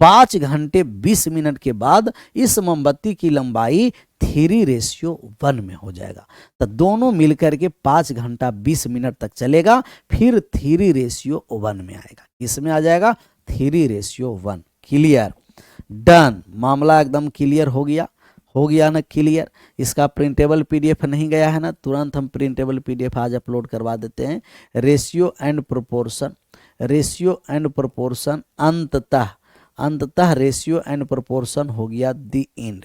5 घंटे 20 मिनट के बाद इस मोमबत्ती की लंबाई 3:1 में हो जाएगा। तो दोनों मिलकर के 5 घंटा 20 मिनट तक चलेगा, फिर 3:1 में आएगा। इसमें आ जाएगा 3:1। क्लियर? डन। मामला एकदम क्लियर हो गया ना? क्लियर। इसका प्रिंटेबल पीडीएफ नहीं गया है ना, तुरंत हम प्रिंटेबल पीडीएफ आज अपलोड करवा देते हैं। Ratio and proportion, ratio and proportion, अंततः रेशियो एंड प्रोपोर्शन हो गया दी इंड।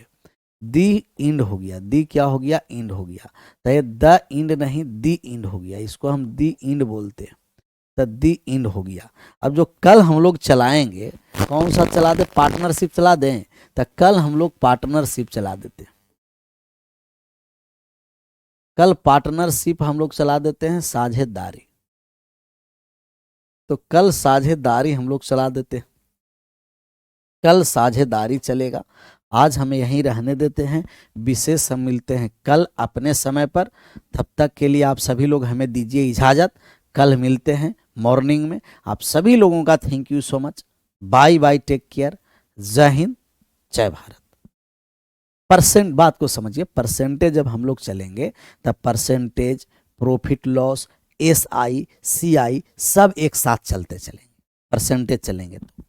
दी इंड हो गया, दी क्या हो गया? इंड हो गया। तो ये द इंड नहीं, दी इंड हो गया, इसको हम दी इंड बोलते हैं। तो दी इंड हो गया। अब जो कल हम लोग चलाएंगे, कौन सा चला दे? पार्टनरशिप चला दें। तो कल हम लोग पार्टनरशिप चला देते हैं। कल पार्टनरशिप हम लोग चला देते हैं, साझेदारी। तो कल साझेदारी हम लोग चला देते हैं, कल साझेदारी चलेगा। आज हमें यहीं रहने देते हैं, विशेष हम मिलते हैं कल अपने समय पर। तब तक के लिए आप सभी लोग हमें दीजिए इजाज़त। कल मिलते हैं मॉर्निंग में। आप सभी लोगों का thank you so much. Bye bye, take care, जय हिंद, जय भारत। बात को समझिए, परसेंटेज जब हम लोग चलेंगे तब percentage, profit loss, SI CI सब एक साथ चलते चलेंगे, परसेंटेज चलेंगे तो